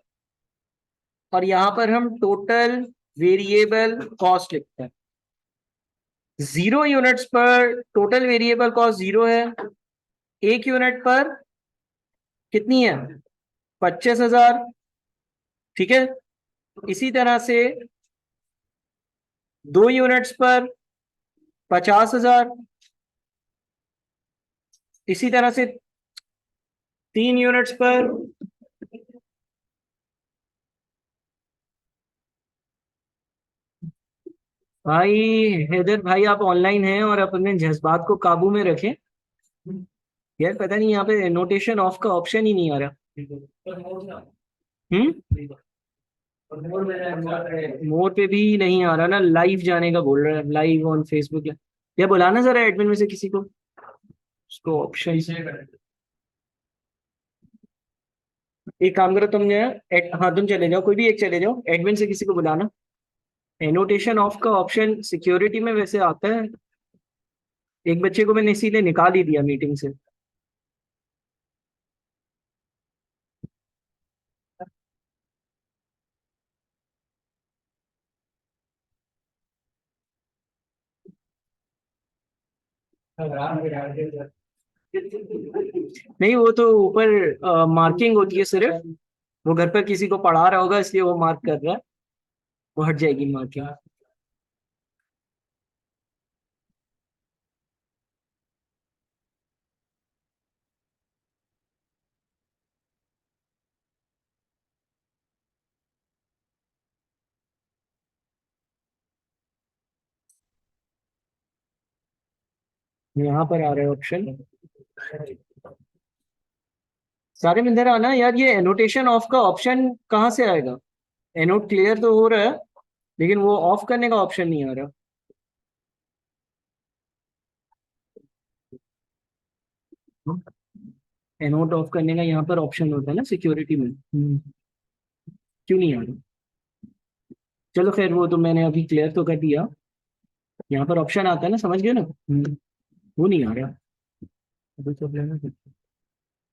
और यहां पर हम टोटल वेरिएबल कॉस्ट लिखते हैं। 0 यूनिट्स पर टोटल वेरिएबल कॉस्ट 0 है, एक यूनिट पर कितनी है? 25,000। ठीक है। इसी तरह से 2 यूनिट्स पर 50,000, इसी तरह से 3 यूनिट्स पर, भाई हैदर भाई आप ऑनलाइन हैं और अपने जज्बात को काबू में रखें। यार पता नहीं यहाँ पे नोटेशन ऑफ का ऑप्शन ही नहीं आ रहा। हम्म। मोर पे भी नहीं आ रहा ना, लाइव जाने का बोल रहा है, लाइव ऑन फेसबुक। या बुलाना जरा एडमिन में से किसी को, उसको ऑप्शन। एक काम करो तुम जो है हाँ तुम चले जाओ, कोई भी एक चले जाओ, एडमिन से किसी को बुलाना। एनोटेशन ऑफ का ऑप्शन सिक्योरिटी में वैसे आता है। एक बच्चे को मैंने इसीलिए निकाल ही दिया मीटिंग से। नहीं वो तो ऊपर मार्किंग होती है सिर्फ, वो घर पर किसी को पढ़ा रहा होगा इसलिए वो मार्क कर रहा है, वो हट जाएगी मार्किंग। यहाँ पर आ रहे ऑप्शन सारे में इधर आना यार। ये एनोटेशन ऑफ का ऑप्शन कहाँ से आएगा? एनोट क्लियर तो हो रहा है लेकिन वो ऑफ करने का ऑप्शन नहीं आ रहा। एनोट ऑफ करने का यहाँ पर ऑप्शन होता है ना सिक्योरिटी में। क्यों नहीं आ रहा? चलो खैर वो तो मैंने अभी क्लियर तो कर दिया, यहाँ पर ऑप्शन आता है ना, समझ गए ना? वो नहीं आ रहा। अभी तो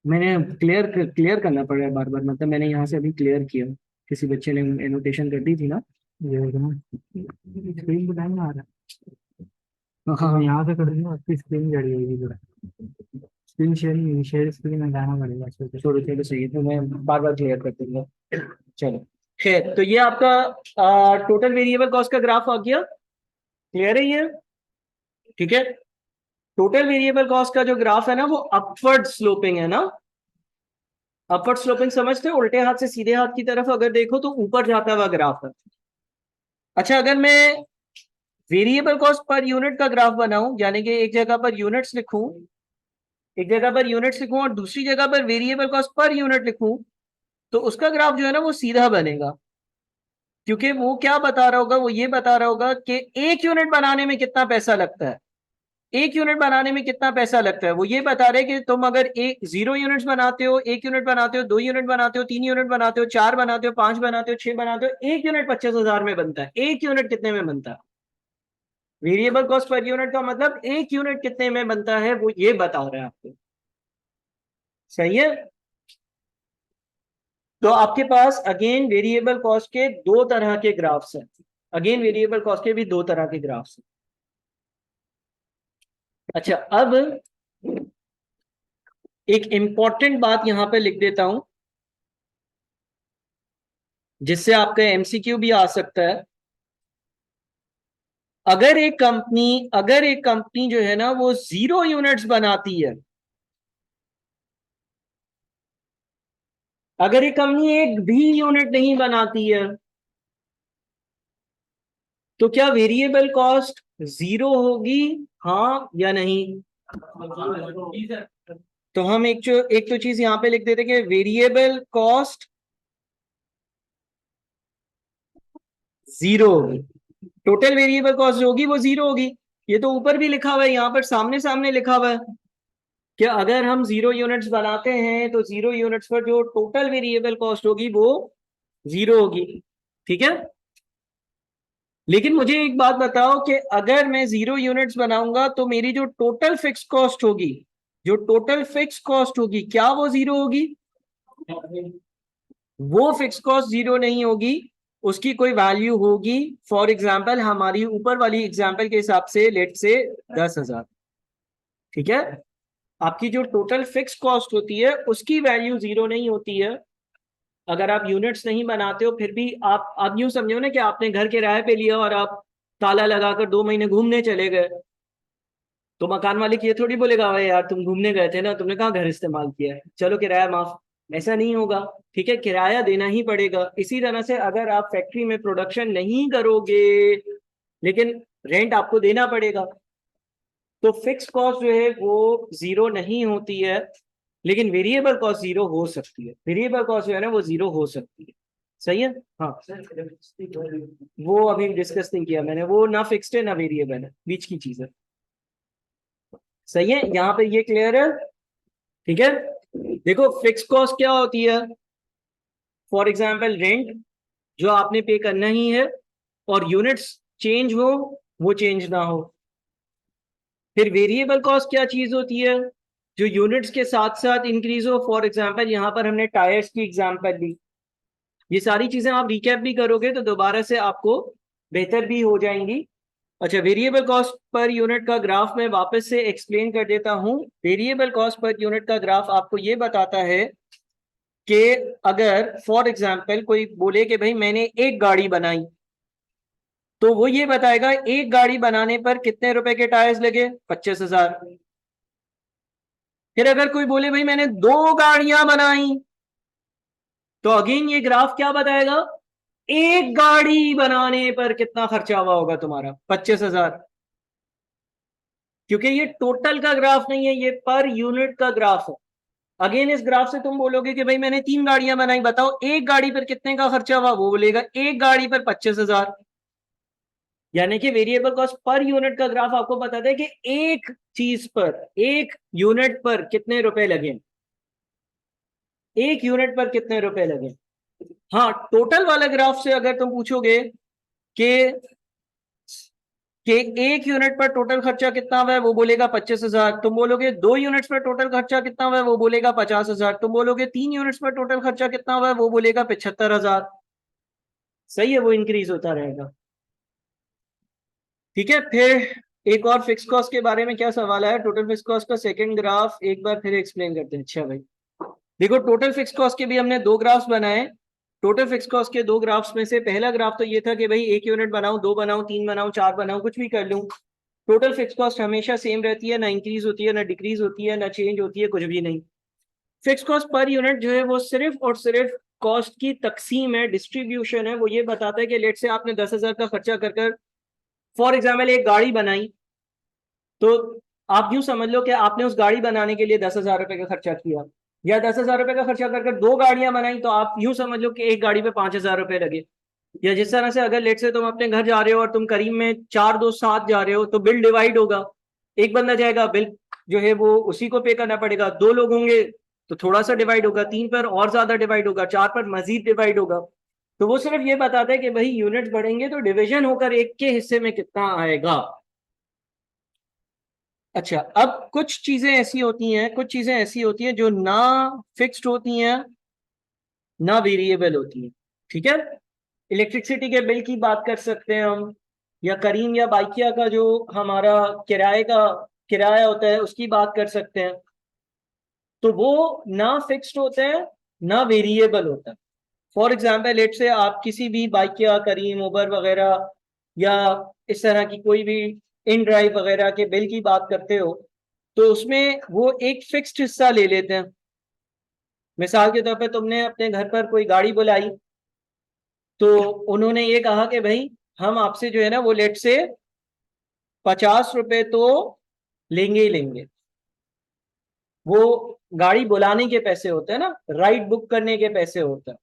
मैंने क्लियर क्लियर करना पड़ रहा है बार बार, मतलब मैंने यहाँ से अभी क्लियर किया, किसी बच्चे ने एनोटेशन कर दी थी ना। ये स्क्रीन पे टाइम आ रहा है। हाँ यहाँ से कर दूंगा, आपकी स्क्रीन जड़ी होगी पूरा। स्क्रीन शेयरिंग, शेयर स्क्रीन में जाना पड़ेगा। छोड़ो चलो सही है, तो मैं बार बार क्लियर कर दूंगा। चलो खैर, तो ये आपका टोटल वेरिएबल कॉस्ट का ग्राफ आ गया। क्लियर है ये? ठीक है। टोटल वेरिएबल कॉस्ट का जो ग्राफ है ना वो अपवर्ड स्लोपिंग है ना। अपवर्ड स्लोपिंग समझते हो? उल्टे हाथ से सीधे हाथ की तरफ अगर देखो तो ऊपर जाता हुआ ग्राफ है। अच्छा, अगर मैं वेरिएबल कॉस्ट पर यूनिट का ग्राफ बनाऊं, यानी कि एक जगह पर यूनिट्स लिखूं, एक जगह पर यूनिट्स लिखूं और दूसरी जगह पर वेरिएबल कॉस्ट पर यूनिट लिखूं, तो उसका ग्राफ जो है ना वो सीधा बनेगा। क्योंकि वो क्या बता रहा होगा? वो ये बता रहा होगा कि एक यूनिट बनाने में कितना पैसा लगता है, एक यूनिट बनाने में कितना पैसा लगता है। वो ये बता रहे कि तुम अगर एक 0 यूनिट्स बनाते हो, एक यूनिट बनाते हो, 2 यूनिट बनाते हो, 3 यूनिट बनाते हो, 4 बनाते हो, 5 बनाते हो, 6 बनाते हो, एक यूनिट 25,000 में बनता है। एक यूनिट कितने में बनता है? वेरिएबल कॉस्ट पर यूनिट का मतलब एक यूनिट कितने में बनता है वो ये बता रहा है आपको। सही है। तो आपके पास अगेन वेरिएबल कॉस्ट के दो तरह के ग्राफ्स हैं, अगेन वेरिएबल कॉस्ट के भी दो तरह के ग्राफ्स हैं। अच्छा, अब एक इंपॉर्टेंट बात यहां पे लिख देता हूं जिससे आपका एमसीक्यू भी आ सकता है। अगर एक कंपनी जो है ना वो 0 यूनिट्स बनाती है, अगर एक कंपनी एक भी यूनिट नहीं बनाती है, तो क्या वेरिएबल कॉस्ट 0 होगी, हाँ या नहीं? तो हम एक तो चीज यहां पे लिख देते कि वेरिएबल कॉस्ट 0 होगी, टोटल वेरिएबल कॉस्ट होगी वो 0 होगी। ये तो ऊपर भी लिखा हुआ है, यहां पर सामने सामने लिखा हुआ है कि अगर हम 0 यूनिट्स बनाते हैं तो 0 यूनिट्स पर जो टोटल वेरिएबल कॉस्ट होगी वो 0 होगी। ठीक है, लेकिन मुझे एक बात बताओ कि अगर मैं 0 यूनिट्स बनाऊंगा तो मेरी जो टोटल फिक्स कॉस्ट होगी, जो टोटल फिक्स कॉस्ट होगी, क्या वो 0 होगी? वो फिक्स कॉस्ट 0 नहीं होगी, उसकी कोई वैल्यू होगी। फॉर एग्जाम्पल हमारी ऊपर वाली एग्जाम्पल के हिसाब से लेट से 10,000। ठीक है, आपकी जो टोटल फिक्स कॉस्ट होती है उसकी वैल्यू 0 नहीं होती है। अगर आप यूनिट्स नहीं बनाते हो फिर भी आप यूं समझो ना कि आपने घर किराए पे लिया और आप ताला लगाकर 2 महीने घूमने चले गए, तो मकान मालिक ये थोड़ी बोलेगा भाई यार तुम घूमने गए थे ना, तुमने कहाँ घर इस्तेमाल किया है, चलो किराया माफ। ऐसा नहीं होगा। ठीक है, किराया देना ही पड़ेगा। इसी तरह से अगर आप फैक्ट्री में प्रोडक्शन नहीं करोगे लेकिन रेंट आपको देना पड़ेगा, तो फिक्स कॉस्ट जो है वो 0 नहीं होती है, लेकिन वेरिएबल कॉस्ट 0 हो सकती है। वेरिएबल कॉस्ट जो है ना वो 0 हो सकती है। सही है। हाँ, वो अभी डिस्कस नहीं किया मैंने, वो ना फिक्स्ड है ना वेरिएबल है, बीच की चीज है। सही है, यहाँ पे ये क्लियर है। ठीक है, देखो फिक्स कॉस्ट क्या होती है, फॉर एग्जाम्पल रेंट जो आपने पे करना ही है, और यूनिट्स चेंज हो वो चेंज ना हो। फिर वेरिएबल कॉस्ट क्या चीज होती है, जो यूनिट्स के साथ साथ इंक्रीज हो। फॉर एग्जाम्पल यहाँ पर हमने टायर्स की एग्जाम्पल ली। ये सारी चीजें आप रिकैप भी करोगे तो दोबारा से आपको बेहतर भी हो जाएंगी। अच्छा, वेरिएबल कॉस्ट पर यूनिट का ग्राफ मैं वापस से एक्सप्लेन कर देता हूं। वेरिएबल कॉस्ट पर यूनिट का ग्राफ आपको ये बताता है कि अगर फॉर एग्जाम्पल कोई बोले कि भाई मैंने एक गाड़ी बनाई, तो वो ये बताएगा एक गाड़ी बनाने पर कितने रुपए के टायर्स लगे, 25,000। फिर अगर कोई बोले भाई मैंने 2 गाड़ियां बनाई, तो अगेन ये ग्राफ क्या बताएगा, एक गाड़ी बनाने पर कितना खर्चा हुआ होगा तुम्हारा, 25,000। क्योंकि ये टोटल का ग्राफ नहीं है, ये पर यूनिट का ग्राफ है। अगेन इस ग्राफ से तुम बोलोगे कि भाई मैंने 3 गाड़ियां बनाई, बताओ एक गाड़ी पर कितने का खर्चा हुआ, वो बोलेगा एक गाड़ी पर 25,000। यानी कि वेरिएबल कॉस्ट पर यूनिट का ग्राफ आपको बताता है कि एक चीज पर, एक यूनिट पर कितने रुपए लगे, एक यूनिट पर कितने रुपए लगे। हाँ, टोटल वाला ग्राफ से अगर तुम पूछोगे कि कि एक यूनिट पर टोटल खर्चा कितना हुआ है, वो बोलेगा 25,000। तुम बोलोगे 2 यूनिट्स पर टोटल खर्चा कितना हुआ है, वो बोलेगा 50,000। तुम बोलोगे 3 यूनिट्स पर टोटल खर्चा कितना हुआ है, वो बोलेगा 75,000। सही है, वो इंक्रीज होता रहेगा। ठीक है, फिर एक और फिक्स कॉस्ट के बारे में क्या सवाल है, टोटल फिक्स कॉस्ट का सेकंड ग्राफ एक बार फिर एक्सप्लेन करते हैं। अच्छा भाई, देखो टोटल फिक्स कॉस्ट के भी हमने 2 ग्राफ्स बनाए। टोटल फिक्स कॉस्ट के 2 ग्राफ्स में से पहला ग्राफ तो ये था कि भाई एक यूनिट बनाऊं, 2 बनाऊं, 3 बनाऊं, 4 बनाऊं, कुछ भी कर लूं, टोटल फिक्स कॉस्ट हमेशा सेम रहती है, ना इंक्रीज होती है ना डिक्रीज होती है ना चेंज होती है, कुछ भी नहीं। फिक्स कॉस्ट पर यूनिट जो है वो सिर्फ और सिर्फ कॉस्ट की तकसीम है, डिस्ट्रीब्यूशन है। वो ये बताता है कि लेट से आपने 10,000 का खर्चा कर कर फॉर एग्जाम्पल एक गाड़ी बनाई, तो आप यूं समझ लो कि आपने उस गाड़ी बनाने के लिए 10,000 रुपए का खर्चा किया, या 10,000 रुपए का खर्चा कर कर 2 गाड़ियां बनाई, तो आप यूं समझ लो कि एक गाड़ी पे 5,000 रुपए लगे। या जिस तरह से अगर लेट से तुम अपने घर जा रहे हो और तुम करीब में 4 दोस्त साथ जा रहे हो, तो बिल डिवाइड होगा। एक बंदा जाएगा, बिल जो है वो उसी को पे करना पड़ेगा। 2 लोग होंगे तो थोड़ा सा डिवाइड होगा, 3 पर और ज्यादा डिवाइड होगा, 4 पर मजीद डिवाइड होगा। तो वो सिर्फ ये बताता है कि भाई यूनिट्स बढ़ेंगे तो डिवीजन होकर एक के हिस्से में कितना आएगा। अच्छा, अब कुछ चीजें ऐसी होती हैं, कुछ चीजें ऐसी होती हैं जो ना फिक्स्ड होती हैं ना वेरिएबल होती हैं। ठीक है, इलेक्ट्रिसिटी के बिल की बात कर सकते हैं हम, या करीम या बाइकिया का जो हमारा किराए का किराया होता है उसकी बात कर सकते हैं। तो वो ना फिक्स्ड होते हैं ना वेरिएबल होता है। फॉर एग्जाम्पल लेट से आप किसी भी बाइकिया, करीम, उबर वगैरह या इस तरह की कोई भी इन ड्राइव वगैरह के बिल की बात करते हो, तो उसमें वो एक फिक्स्ड हिस्सा ले लेते हैं। मिसाल के तौर पे तुमने अपने घर पर कोई गाड़ी बुलाई, तो उन्होंने ये कहा कि भाई हम आपसे जो है ना वो लेट से 50 रुपए तो लेंगे ही लेंगे। वो गाड़ी बुलाने के पैसे होते हैं ना, राइड बुक करने के पैसे होते हैं।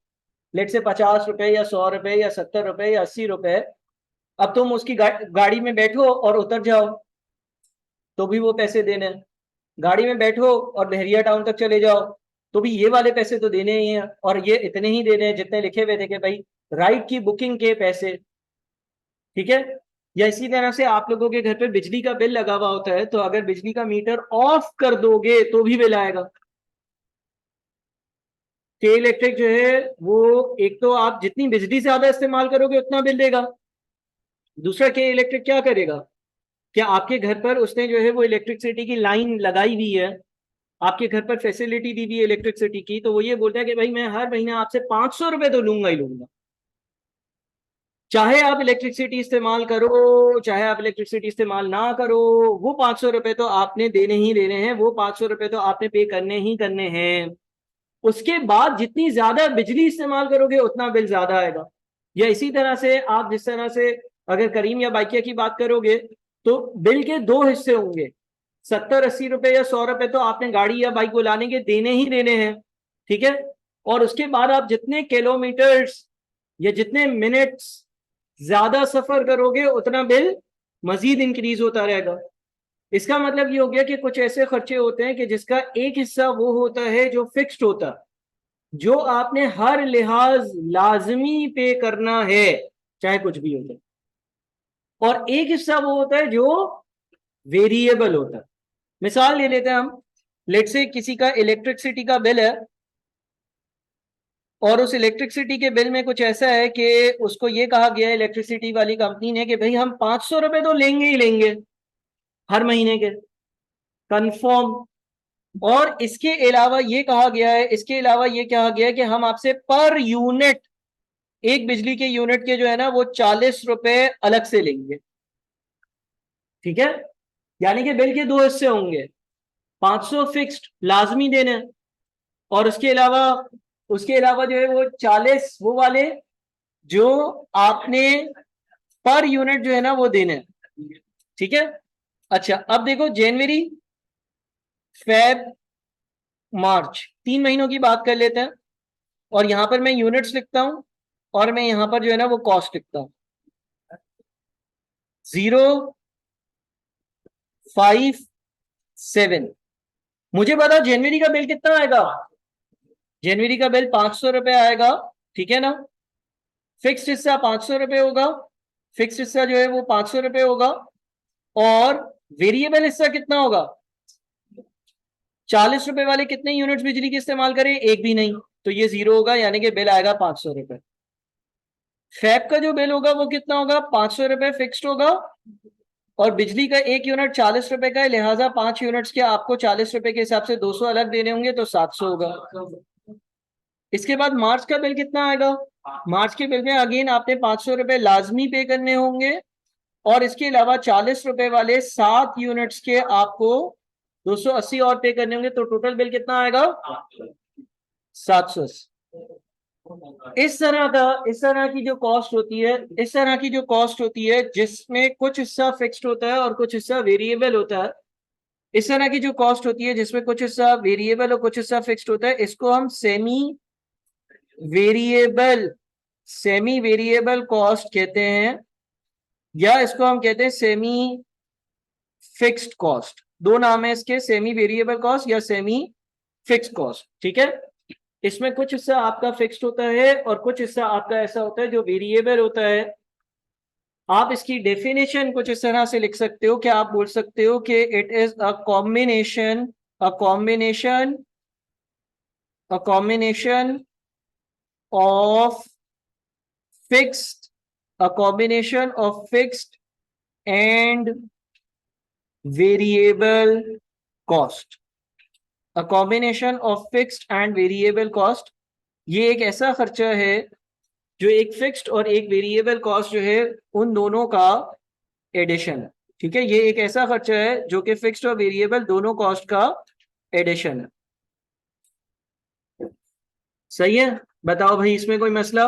लेट से 50 रुपए या 100 रुपए या 70 रुपए या 80 रुपए। अब तुम उसकी गाड़ी में बैठो और उतर जाओ तो भी वो पैसे देने हैं। गाड़ी में बैठो और बहरिया टाउन तक चले जाओ तो भी ये वाले पैसे तो देने ही हैं, और ये इतने ही देने हैं जितने लिखे हुए थे कि भाई राइड की बुकिंग के पैसे। ठीक है, या इसी तरह से आप लोगों के घर पे बिजली का बिल लगा हुआ होता है, तो अगर बिजली का मीटर ऑफ कर दोगे तो भी बिल आएगा। के इलेक्ट्रिक जो है वो, एक तो आप जितनी बिजली ज्यादा इस्तेमाल करोगे उतना बिल देगा। दूसरा, के इलेक्ट्रिक क्या करेगा, क्या आपके घर पर उसने जो है वो इलेक्ट्रिसिटी की लाइन लगाई हुई है, आपके घर पर फैसिलिटी दी हुई है इलेक्ट्रिसिटी की, तो वो ये बोलता है कि भाई मैं हर महीने आपसे 500 रुपए तो लूंगा ही लूंगा। चाहे आप इलेक्ट्रिसिटी इस्तेमाल करो चाहे आप इलेक्ट्रिसिटी इस्तेमाल ना करो, वो 500 रुपए तो आपने देने ही देने हैं, वो 500 रुपए तो आपने पे करने ही करने हैं। उसके बाद जितनी ज्यादा बिजली इस्तेमाल करोगे उतना बिल ज्यादा आएगा। या इसी तरह से आप जिस तरह से अगर करीम या बाइकिया की बात करोगे, तो बिल के दो हिस्से होंगे। 70-80 रुपए या 100 रुपए तो आपने गाड़ी या बाइक बुलाने के देने ही देने हैं। ठीक है, और उसके बाद आप जितने किलोमीटर्स या जितने मिनट्स ज्यादा सफर करोगे उतना बिल मजीद इंक्रीज होता रहेगा। इसका मतलब ये हो गया कि कुछ ऐसे खर्चे होते हैं कि जिसका एक हिस्सा वो होता है जो फिक्स्ड होता है, जो आपने हर लिहाज लाजमी पे करना है, चाहे कुछ भी हो जाए। और एक हिस्सा वो होता है जो वेरिएबल होता है। मिसाल ले लेते हैं हम, लेट से किसी का इलेक्ट्रिसिटी का बिल है, और उस इलेक्ट्रिसिटी के बिल में कुछ ऐसा है कि उसको ये कहा गया है इलेक्ट्रिसिटी वाली कंपनी ने कि भाई हम 500 रुपए तो लेंगे ही लेंगे हर महीने के, कंफर्म। और इसके अलावा ये कहा गया है, इसके अलावा ये कहा गया है कि हम आपसे पर यूनिट, एक बिजली के यूनिट के जो है ना वो 40 रुपए अलग से लेंगे। ठीक है, यानी कि बिल के दो हिस्से होंगे, 500 फिक्स्ड लाजमी देने, और उसके अलावा जो है वो 40 वो वाले जो आपने पर यूनिट जो है ना वो देने। ठीक है, अच्छा अब देखो जनवरी, फेब, मार्च, 3 महीनों की बात कर लेते हैं। और यहां पर मैं यूनिट्स लिखता हूं और मैं यहां पर जो है ना वो कॉस्ट लिखता हूं, 057। मुझे बताओ जनवरी का बिल कितना आएगा। जनवरी का बिल 500 रुपए आएगा। ठीक है ना, फिक्स्ड हिस्सा 500 रुपए होगा, फिक्स्ड हिस्सा जो है वो 500 रुपए होगा। और वेरिएबल हिस्सा कितना होगा, 40 रुपए वाले कितने यूनिट्स बिजली की इस्तेमाल करें, एक भी नहीं, तो ये 0 होगा, यानी कि बिल आएगा 500 रुपए। फैब का जो बिल होगा वो कितना होगा, 500 रुपए फिक्स्ड होगा, और बिजली का एक यूनिट 40 रुपए का है, लिहाजा 5 यूनिट्स के आपको 40 रुपए के हिसाब से 200 अलग देने होंगे, तो 700 होगा। इसके बाद मार्च का बिल कितना आएगा, मार्च के बिल में अगेन आपने 500 रुपए लाजमी पे करने होंगे, और इसके अलावा 40 रुपए वाले 7 यूनिट्स के आपको 280 और पे करने होंगे, तो टोटल बिल कितना आएगा, 780। इस तरह की जो कॉस्ट होती है, इस तरह की जो कॉस्ट होती है जिसमें कुछ हिस्सा फिक्स्ड होता है और कुछ हिस्सा वेरिएबल होता है, इस तरह की जो कॉस्ट होती है जिसमें कुछ हिस्सा वेरिएबल और कुछ हिस्सा फिक्स्ड होता है, इसको हम वेरिएबल सेमी वेरिएबल कॉस्ट कहते हैं, या इसको हम कहते हैं सेमी फिक्स्ड कॉस्ट। दो नाम है इसके, सेमी वेरिएबल कॉस्ट या सेमी फिक्स्ड कॉस्ट। ठीक है, इसमें कुछ हिस्सा आपका फिक्स्ड होता है और कुछ हिस्सा आपका ऐसा होता है जो वेरिएबल होता है। आप इसकी डेफिनेशन कुछ इस तरह से लिख सकते हो कि आप बोल सकते हो कि it is a combination a combination of fixed a combination of fixed and variable cost a combination of fixed and variable cost ये एक ऐसा खर्चा है जो एक फिक्स्ड और एक वेरिएबल कॉस्ट जो है उन दोनों का एडिशन है। ठीक है, ये एक ऐसा खर्चा है जो कि फिक्स्ड और वेरिएबल दोनों कॉस्ट का एडिशन है। सही है, बताओ भाई इसमें कोई मसला?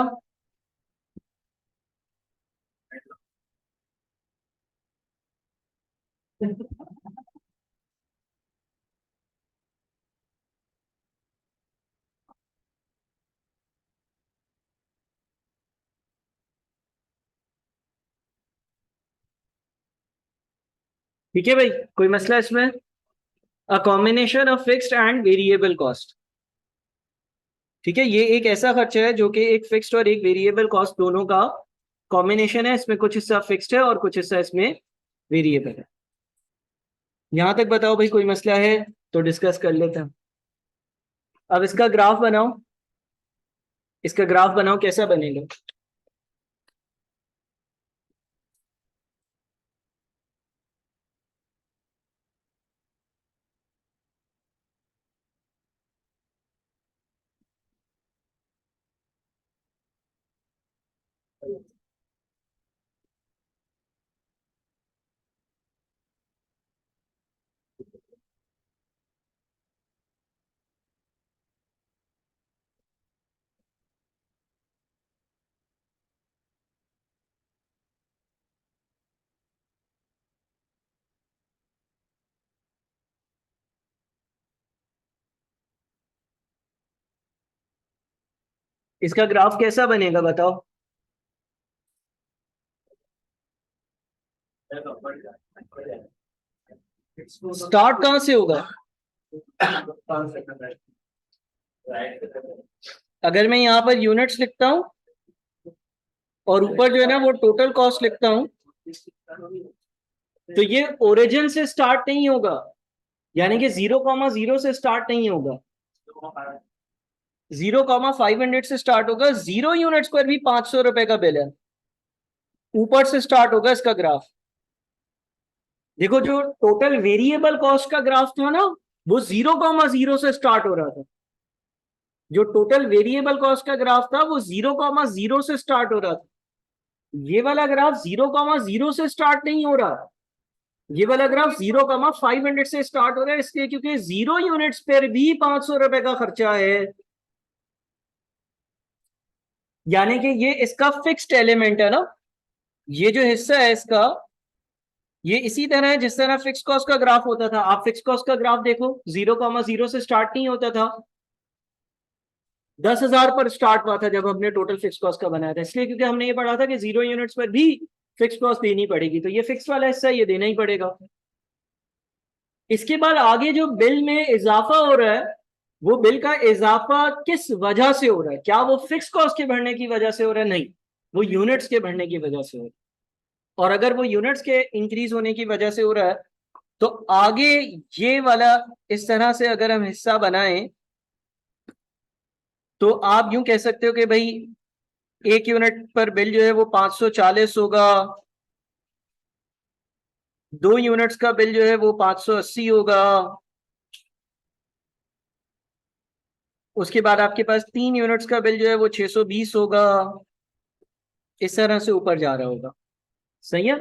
ठीक है भाई, कोई मसला इसमें? A combination of fixed and variable cost. ठीक है, ये एक ऐसा खर्चा है जो कि एक फिक्स्ड और एक वेरिएबल कॉस्ट दोनों का कॉम्बिनेशन है। इसमें कुछ हिस्सा फिक्स्ड है और कुछ हिस्सा इसमें वेरिएबल है। यहां तक बताओ भाई, कोई मसला है तो डिस्कस कर लेते हैं। अब इसका ग्राफ बनाओ, इसका ग्राफ बनाओ, कैसा बनेगा? इसका ग्राफ कैसा बनेगा बताओ? स्टार्ट कहां से होगा? अगर मैं यहां पर यूनिट्स लिखता हूं और ऊपर जो है ना वो टोटल कॉस्ट लिखता हूं, तो ये ओरिजिन से स्टार्ट नहीं होगा, यानी कि 0,0 से स्टार्ट नहीं होगा, 0,500 से स्टार्ट होगा। 0 यूनिट्स पर भी 500 रुपए का बिल है, ऊपर से स्टार्ट होगा इसका ग्राफ। देखो, जो टोटल वेरिएबल कॉस्ट का ग्राफ था ना, वो 0,0 से स्टार्ट हो रहा था। जो टोटल वेरिएबल कॉस्ट का ग्राफ था वो 0,0 से स्टार्ट हो रहा था। ये वाला ग्राफ 0,0 से स्टार्ट नहीं हो रहा, ये वाला ग्राफ 0,500 से स्टार्ट हो रहा है। इसलिए क्योंकि 0 यूनिट्स पर भी 500 रुपए का खर्चा है, यानी कि ये इसका फिक्स्ड एलिमेंट है ना, ये जो हिस्सा है इसका, ये इसी तरह है जिस तरह फिक्स कॉस्ट का ग्राफ होता था। आप फिक्स कॉस्ट का ग्राफ देखो, 0,0 से स्टार्ट नहीं होता था, 10,000 पर स्टार्ट हुआ था जब हमने टोटल फिक्स कॉस्ट का बनाया था। इसलिए क्योंकि हमने ये पढ़ा था कि 0 यूनिट्स पर भी फिक्स कॉस्ट देनी पड़ेगी, तो ये फिक्स वाला हिस्सा ये देना ही पड़ेगा। इसके बाद आगे जो बिल में इजाफा हो रहा है, वो बिल का इजाफा किस वजह से हो रहा है? क्या वो फिक्स कॉस्ट के बढ़ने की वजह से हो रहा है? नहीं, वो यूनिट्स के बढ़ने की वजह से हो रहा है। और अगर वो यूनिट्स के इंक्रीज होने की वजह से हो रहा है, तो आगे ये वाला इस तरह से अगर हम हिस्सा बनाएं, तो आप यूं कह सकते हो कि भाई एक यूनिट पर बिल जो है वो 540 होगा, 2 यूनिट्स का बिल जो है वो 580 होगा, उसके बाद आपके पास 3 यूनिट्स का बिल जो है वो 620 होगा। इस तरह से ऊपर जा रहा होगा। सही है,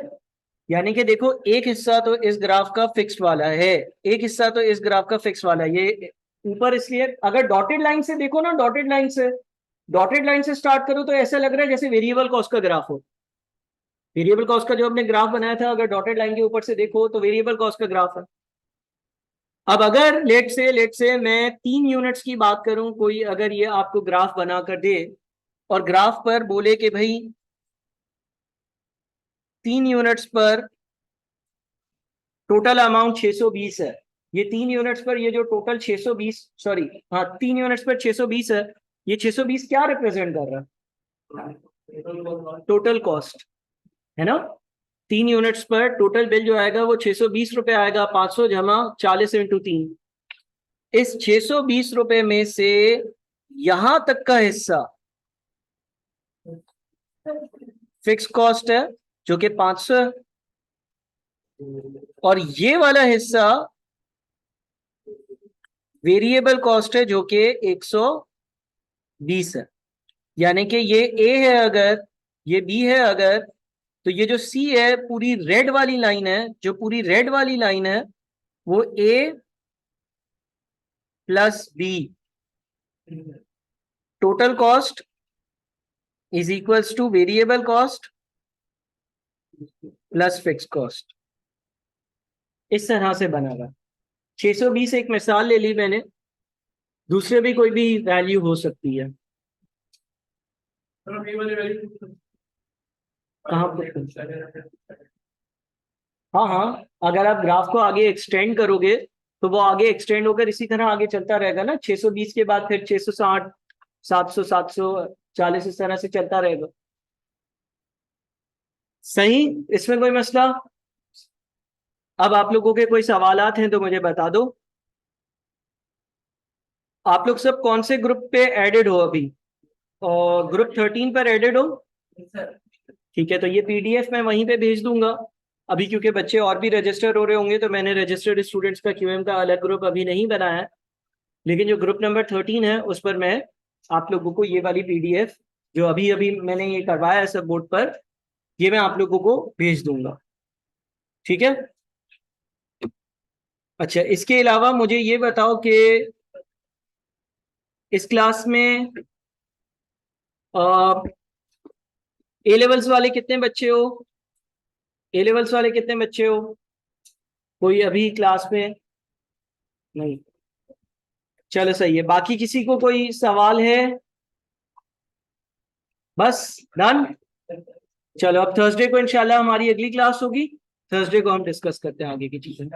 यानी कि देखो, एक हिस्सा तो इस ग्राफ का फिक्स्ड वाला है, एक हिस्सा तो इस ग्राफ का फिक्स वाला है। ये ऊपर इसलिए, अगर डॉटेड लाइन से देखो ना, डॉटेड लाइन से स्टार्ट करो तो ऐसा लग रहा है जैसे वेरिएबल कॉस्ट का ग्राफ हो। वेरिएबल कॉस्ट का जो हमने ग्राफ बनाया था, अगर डॉटेड लाइन के ऊपर से देखो तो वेरिएबल कॉस्ट का ग्राफ है। अब अगर लेट से मैं 3 यूनिट्स की बात करूं, कोई अगर ये आपको ग्राफ बना कर दे और ग्राफ पर बोले कि भाई 3 यूनिट्स पर टोटल अमाउंट 620 है। ये 3 यूनिट्स पर ये जो टोटल 620, सॉरी, हाँ, 3 यूनिट्स पर 620 है। ये 620 क्या रिप्रेजेंट कर रहा है? Total cost. है ना। 3 यूनिट्स पर टोटल बिल जो आएगा वो 620 रुपए आएगा, 500 जमा 40 इंटू 3। इस 620 रुपए में से यहां तक का हिस्सा फिक्स कॉस्ट है जो कि 500 है, और ये वाला हिस्सा वेरिएबल कॉस्ट है जो कि 120 है। यानी कि ये ए है अगर, ये बी है अगर, तो ये जो सी है पूरी रेड वाली लाइन है, जो पूरी रेड वाली लाइन है वो A plus B total cost is equals to variable cost plus fix cost. इस तरह से बनेगा। 620 एक मिसाल ले ली मैंने, दूसरे भी कोई भी वैल्यू हो सकती है। कहाँ पर? हाँ हाँ, अगर आप ग्राफ को आगे एक्सटेंड करोगे तो वो आगे एक्सटेंड होकर इसी तरह आगे चलता रहेगा ना। 620 के बाद फिर 660, 700, 740 इस तरह से चलता रहेगा। सही, इसमें कोई मसला? अब आप लोगों के कोई सवालात हैं तो मुझे बता दो। आप लोग सब कौन से ग्रुप पे एडेड हो अभी? और ग्रुप 13 पर एडेड हो? ठीक है, तो ये पीडीएफ मैं वहीं पे भेज दूंगा अभी, क्योंकि बच्चे और भी रजिस्टर हो रहे होंगे तो मैंने रजिस्टर्ड स्टूडेंट्स का क्यूएम का अलग ग्रुप अभी नहीं बनाया है। लेकिन जो ग्रुप नंबर 13 है उस पर मैं आप लोगों को ये वाली पीडीएफ जो अभी अभी मैंने ये करवाया है सब बोर्ड पर, ये मैं आप लोगों को भेज दूंगा। ठीक है। अच्छा, इसके अलावा मुझे ये बताओ कि इस क्लास में ए लेवल्स वाले कितने बच्चे हो? ए लेवल्स वाले कितने बच्चे हो? कोई अभी क्लास में नहीं? चलो सही है। बाकी किसी को कोई सवाल है? बस डन। चलो, अब थर्सडे को इंशाल्लाह हमारी अगली क्लास होगी। थर्सडे को हम डिस्कस करते हैं आगे की चीजें।